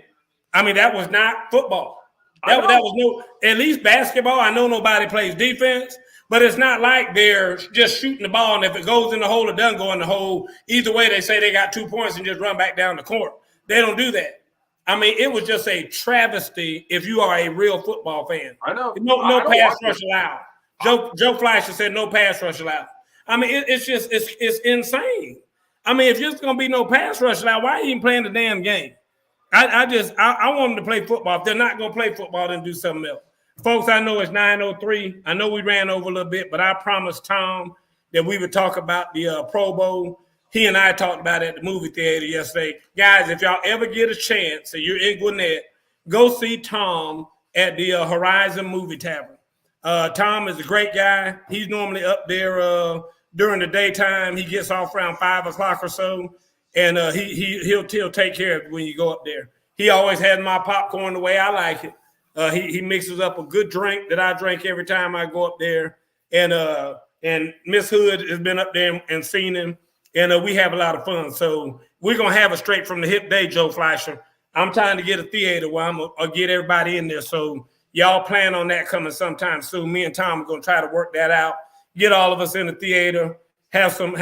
I mean, that was not football. That was no. At least basketball. I know nobody plays defense, but it's not like they're just shooting the ball, and if it goes in the hole, it doesn't go in the hole. Either way, they say they got 2 points and just run back down the court. They don't do that. I mean, it was just a travesty if you are a real football fan. I know. No pass rush allowed. Joe Fleischer said no pass rush allowed. I mean, it's insane. I mean, if there's going to be no pass rush allowed, why are you even playing the damn game? I want them to play football. If they're not going to play football, then do something else. Folks, I know it's 9:03. I know we ran over a little bit, but I promised Tom that we would talk about the Pro Bowl. He and I talked about it at the movie theater yesterday. Guys, if y'all ever get a chance and you're in Gwinnett, go see Tom at the Horizon Movie Tavern. Tom is a great guy. He's normally up there during the daytime. He gets off around 5 o'clock or so, and he'll take care of it when you go up there. He always has my popcorn the way I like it. He mixes up a good drink that I drink every time I go up there. And Miss Hood has been up there and seen him, and we have a lot of fun. So we're going to have a straight from the hip day, Joe Fleischer. I'm trying to get a theater where I'm going to get everybody in there. So y'all plan on that coming sometime soon. Me and Tom are going to try to work that out, get all of us in the theater, have some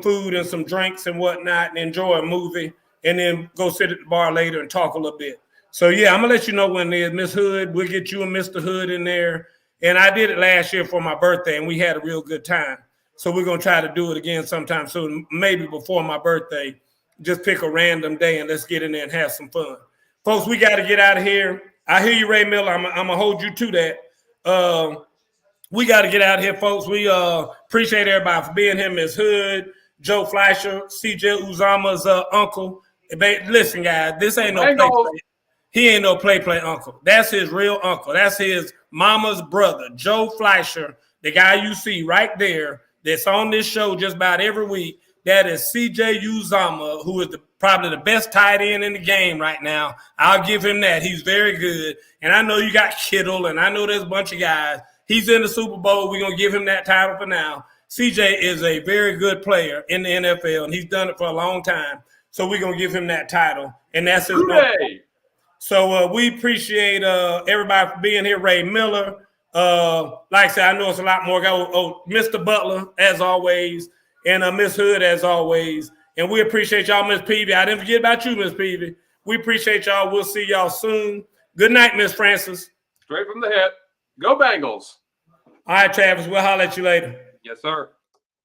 food and some drinks and whatnot, and enjoy a movie, and then go sit at the bar later and talk a little bit. So, yeah, I'm going to let you know when there's Miss Hood. We'll get you and Mr. Hood in there. And I did it last year for my birthday, and we had a real good time. So we're going to try to do it again sometime soon, maybe before my birthday. Just pick a random day and let's get in there and have some fun. Folks, we got to get out of here. I hear you, Ray Miller. I'm gonna hold you to that. We got to get out of here, folks. We appreciate everybody for being here. Miss Hood, Joe Fleischer, CJ Uzama's uncle. Listen, guys, this ain't no play. He ain't no play uncle. That's his real uncle. That's his mama's brother, Joe Fleischer, the guy you see right there that's on this show just about every week. That is CJ Uzama, who is probably the best tight end in the game right now. I'll give him that. He's very good. And I know you got Kittle, and I know there's a bunch of guys. He's in the Super Bowl. We're going to give him that title for now. CJ is a very good player in the NFL, and he's done it for a long time. So we're going to give him that title, and that's his name. So we appreciate everybody for being here. Ray Miller. Like I said, I know it's a lot more. Mr. Butler, as always, and Miss Hood, as always. And we appreciate y'all, Miss Peavy. I didn't forget about you, Miss Peavy. We appreciate y'all. We'll see y'all soon. Good night, Miss Francis. Straight from the hip. Go Bengals. All right, Travis. We'll holler at you later. Yes, sir.